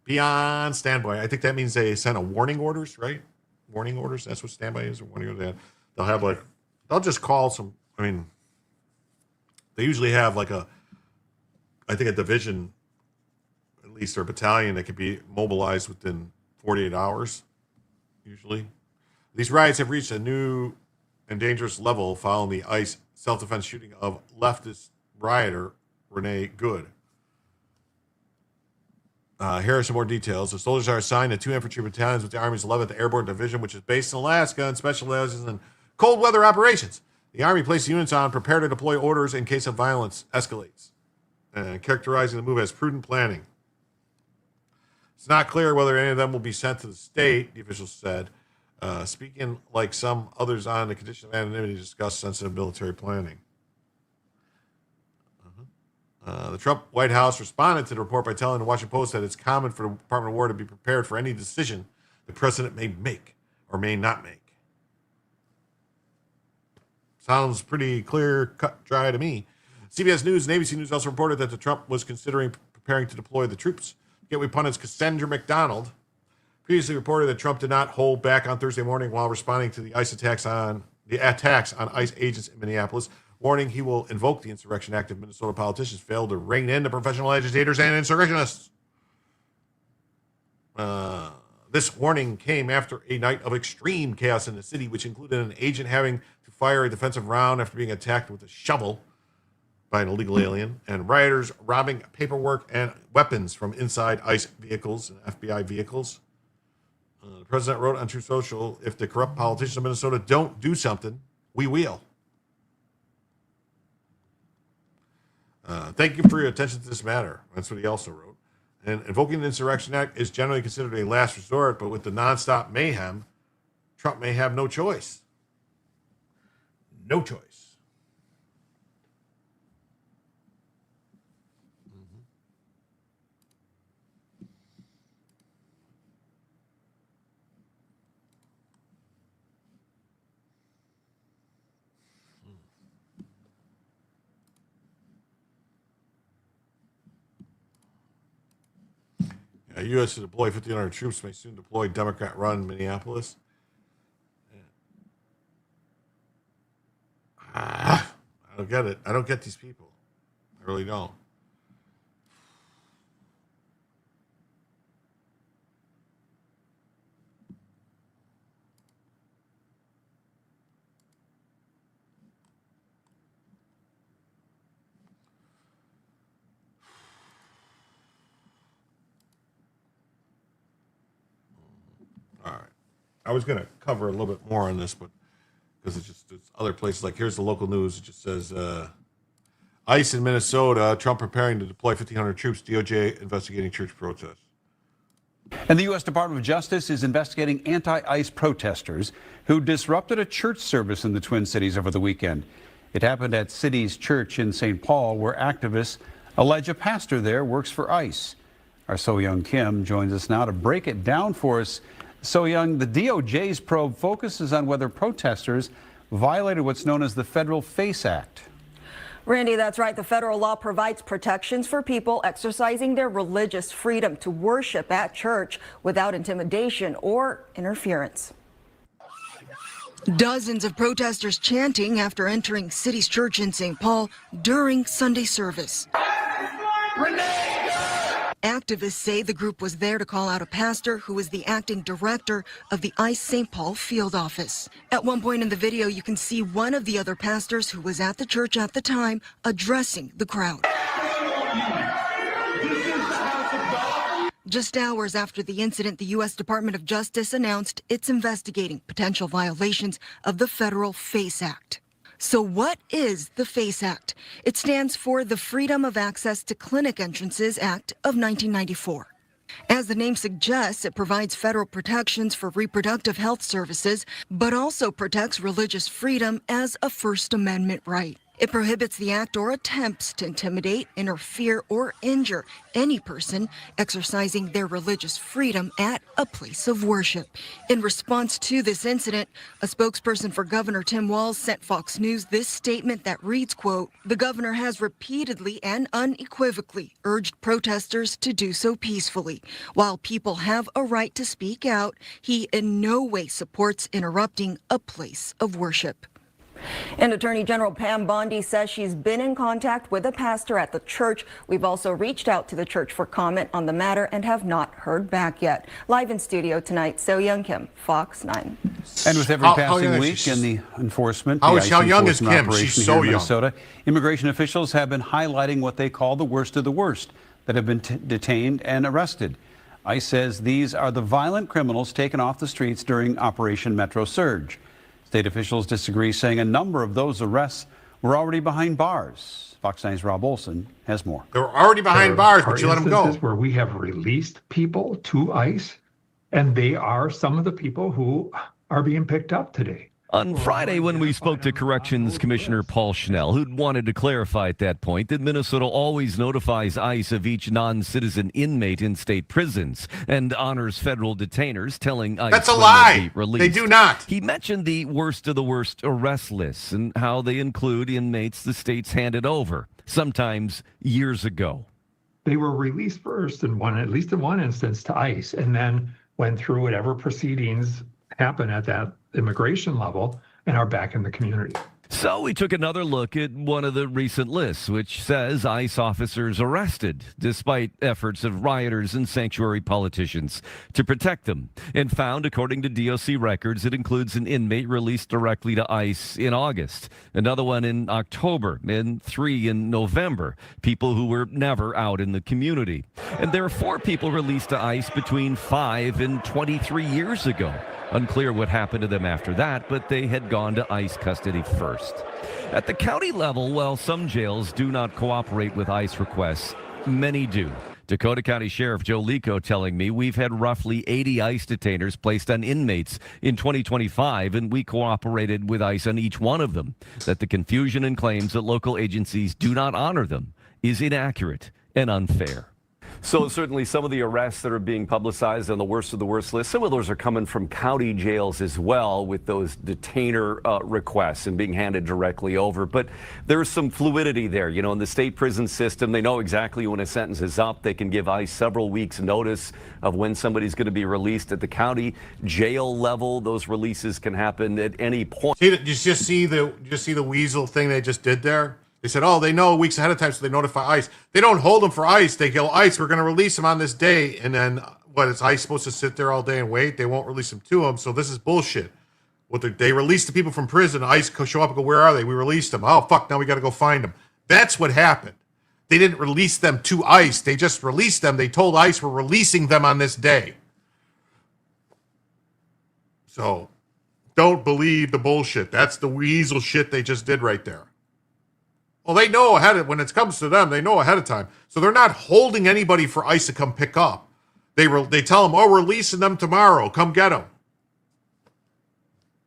Be on standby. I think that means they sent a warning orders, right? Warning orders. That's what standby is. Or warning orders. They'll have they'll just call some. I mean, they usually have I think a division, at least, or a battalion that could be mobilized within 48 hours, usually. These riots have reached a new and dangerous level following the ICE self-defense shooting of leftist rioter Renee Good. Here are some more details. The soldiers are assigned to 2 infantry battalions with the Army's 11th Airborne Division, which is based in Alaska and specializes in cold weather operations. The Army placed units on prepare to deploy orders in case of violence escalates, characterizing the move as prudent planning. It's not clear whether any of them will be sent to the state, the officials said, speaking like some others on the condition of anonymity to discuss sensitive military planning. The Trump White House responded to the report by telling the Washington Post that it's common for the Department of War to be prepared for any decision the president may make or may not make. Sounds pretty clear, cut, dry to me. CBS News and ABC News also reported that the Trump was considering preparing to deploy the troops. Gateway pundits Cassandra McDonald previously reported that Trump did not hold back on Thursday morning while responding to the attacks on ICE agents in Minneapolis, warning he will invoke the Insurrection Act if Minnesota politicians fail to rein in the professional agitators and insurrectionists. This warning came after a night of extreme chaos in the city, which included an agent having to fire a defensive round after being attacked with a shovel by an illegal alien, and rioters robbing paperwork and weapons from inside ICE vehicles and FBI vehicles. The president wrote on Truth Social, if the corrupt politicians of Minnesota don't do something, we will. Thank you for your attention to this matter. That's what he also wrote. And invoking the Insurrection Act is generally considered a last resort, but with the nonstop mayhem, Trump may have no choice. No choice. U.S. to deploy 1,500 troops may soon deploy Democrat-run Minneapolis. I don't get it. I don't get these people. I really don't. All right. I was going to cover a little bit more on this, but because it's other places. Like here's the local news. It just says ICE in Minnesota, Trump preparing to deploy 1,500 troops, DOJ investigating church protests. And the U.S. Department of Justice is investigating anti-ICE protesters who disrupted a church service in the Twin Cities over the weekend. It happened at City's Church in St. Paul, where activists allege a pastor there works for ICE. Our So Young Kim joins us now to break it down for us. So Young, the DOJ's probe focuses on whether protesters violated what's known as the Federal FACE Act. Randy, that's right. The federal law provides protections for people exercising their religious freedom to worship at church without intimidation or interference. Dozens of protesters chanting after entering City's church in St. Paul during Sunday service. Activists say the group was there to call out a pastor who is the acting director of the ICE St. Paul field office. At one point in the video, you can see one of the other pastors who was at the church at the time addressing the crowd. Just hours after the incident, the U.S. Department of Justice announced it's investigating potential violations of the Federal FACE Act. So what is the FACE Act? It stands for the Freedom of Access to Clinic Entrances Act of 1994. As the name suggests, it provides federal protections for reproductive health services, but also protects religious freedom as a First Amendment right. It prohibits the act or attempts to intimidate, interfere, or injure any person exercising their religious freedom at a place of worship. In response to this incident, a spokesperson for Governor Tim Walz sent Fox News this statement that reads, quote, "The governor has repeatedly and unequivocally urged protesters to do so peacefully. While people have a right to speak out, he in no way supports interrupting a place of worship." And Attorney General Pam Bondi says she's been in contact with a pastor at the church. We've also reached out to the church for comment on the matter and have not heard back yet. Live in studio tonight, So Young Kim, Fox 9. And with every passing week in the enforcement, how ICE young is enforcement Kim? operation She's here so in young. Minnesota, immigration officials have been highlighting what they call the worst of the worst that have been detained and arrested. ICE says these are the violent criminals taken off the streets during Operation Metro Surge. State officials disagree, saying a number of those arrests were already behind bars. Fox 9's Rob Olson has more. They were already behind bars, but you let them go. Instances where we have released people to ICE, and they are some of the people who are being picked up today. On Friday, when we spoke to Corrections Commissioner Paul Schnell, who wanted to clarify at that point that Minnesota always notifies ICE of each non-citizen inmate in state prisons and honors federal detainers, telling ICE that's a when lie. they'll be released. They do not. He mentioned the worst of the worst arrest lists and how they include inmates the states handed over, sometimes years ago. They were released first at least in one instance, to ICE, and then went through whatever proceedings happen at that immigration level and are back in the community. So we took another look at one of the recent lists, which says ICE officers arrested despite efforts of rioters and sanctuary politicians to protect them, and found, according to DOC records, it includes an inmate released directly to ICE in August, another one in October, and 3 in November, people who were never out in the community. And there are 4 people released to ICE between 5 and 23 years ago. Unclear what happened to them after that, but they had gone to ICE custody first. At the county level, while some jails do not cooperate with ICE requests, many do. Dakota County Sheriff Joe Lico telling me we've had roughly 80 ICE detainers placed on inmates in 2025, and we cooperated with ICE on each one of them. That the confusion and claims that local agencies do not honor them is inaccurate and unfair. So certainly some of the arrests that are being publicized on the worst of the worst list, some of those are coming from county jails as well, with those detainer requests and being handed directly over. But there's some fluidity there. You know, in the state prison system, they know exactly when a sentence is up. They can give ICE several weeks notice of when somebody's going to be released. At the county jail level, those releases can happen at any point. You just see the weasel thing they just did there? They said, oh, they know weeks ahead of time, so they notify ICE. They don't hold them for ICE. They go, ICE, we're going to release them on this day. And then, what, is ICE supposed to sit there all day and wait? They won't release them to them. So this is bullshit. They release the people from prison. ICE show up and go, where are they? We released them. Oh, fuck, now we got to go find them. That's what happened. They didn't release them to ICE. They just released them. They told ICE we're releasing them on this day. So don't believe the bullshit. That's the weasel shit they just did right there. Well, they know when it comes to them, they know ahead of time. So they're not holding anybody for ICE to come pick up. They tell them, oh, we're releasing them tomorrow. Come get them.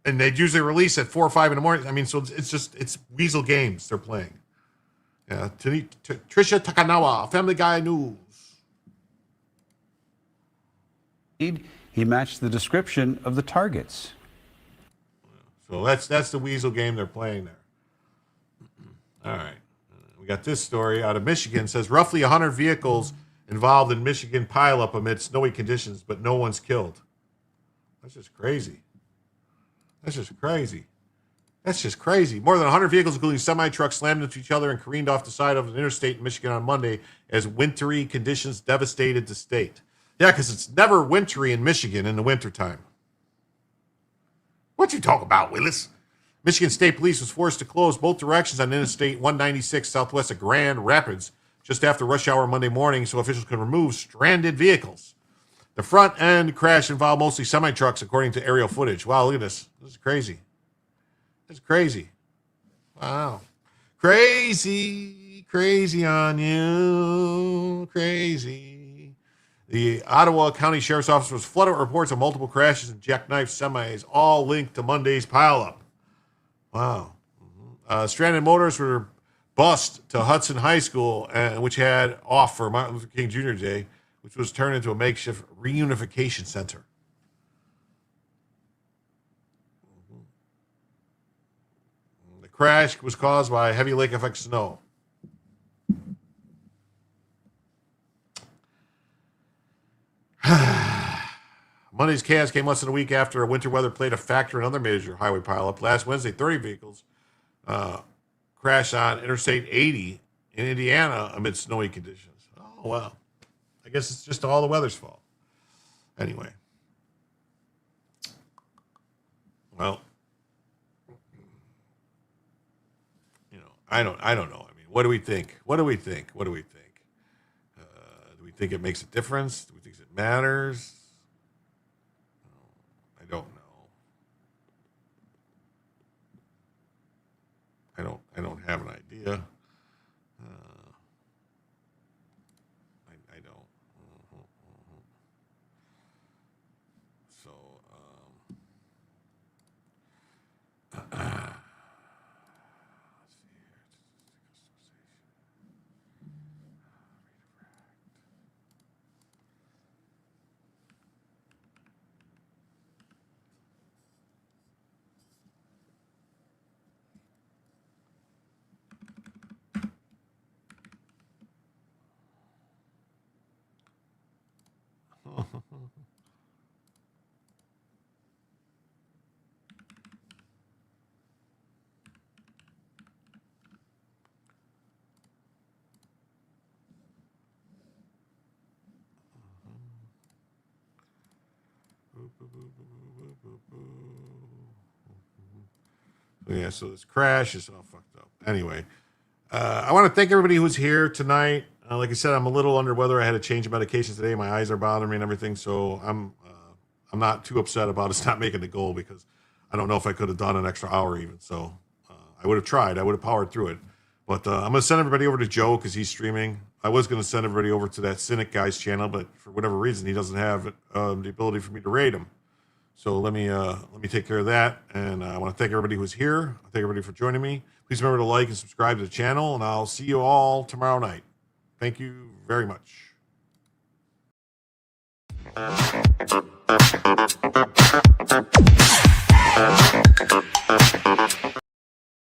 And they'd usually release at 4 or 5 in the morning. I mean, so it's weasel games they're playing. Yeah, Tricia Takanawa, Family Guy News. He matched the description of the targets. So that's the weasel game they're playing there. All right. We got this story out of Michigan. It says roughly 100 vehicles involved in Michigan pileup amid snowy conditions, but no one's killed. That's just crazy. That's just crazy. That's just crazy. More than 100 vehicles, including semi-trucks, slammed into each other and careened off the side of an interstate in Michigan on Monday as wintry conditions devastated the state. Yeah, because it's never wintry in Michigan in the wintertime. What you talking about, Willis? Michigan State Police was forced to close both directions on Interstate 196 southwest of Grand Rapids just after rush hour Monday morning so officials could remove stranded vehicles. The front end crash involved mostly semi-trucks, according to aerial footage. Wow, look at this. This is crazy. This is crazy. Wow. Crazy. Crazy on you. Crazy. The Ottawa County Sheriff's Office was flooded with reports of multiple crashes and jackknife semis, all linked to Monday's pileup. Wow. Stranded motorists were bused to Hudson High School, which had off for Martin Luther King Jr. Day, which was turned into a makeshift reunification center. The crash was caused by heavy lake effect snow. Monday's chaos came less than a week after winter weather played a factor in other major highway pileup. Last Wednesday, 30 vehicles crashed on Interstate 80 in Indiana amid snowy conditions. Oh, wow. I guess it's just all the weather's fault. Anyway. Well, I don't know. I mean, what do we think? Do we think it makes a difference? Do we think it matters? I don't know. I don't have an idea. I don't. So, yeah, so this crash is all fucked up. Anyway, I want to thank everybody who's here tonight. Like I said, I'm a little under weather. I had to change medication today. My eyes are bothering me and everything, so I'm not too upset about us not making the goal because I don't know if I could have done an extra hour even. So I would have tried. I would have powered through it. But I'm going to send everybody over to Joe because he's streaming. I was going to send everybody over to that Cynic guy's channel, but for whatever reason, he doesn't have the ability for me to rate him. So let me take care of that. And I want to thank everybody who's here. Thank everybody for joining me. Please remember to like and subscribe to the channel, and I'll see you all tomorrow night. Thank you very much.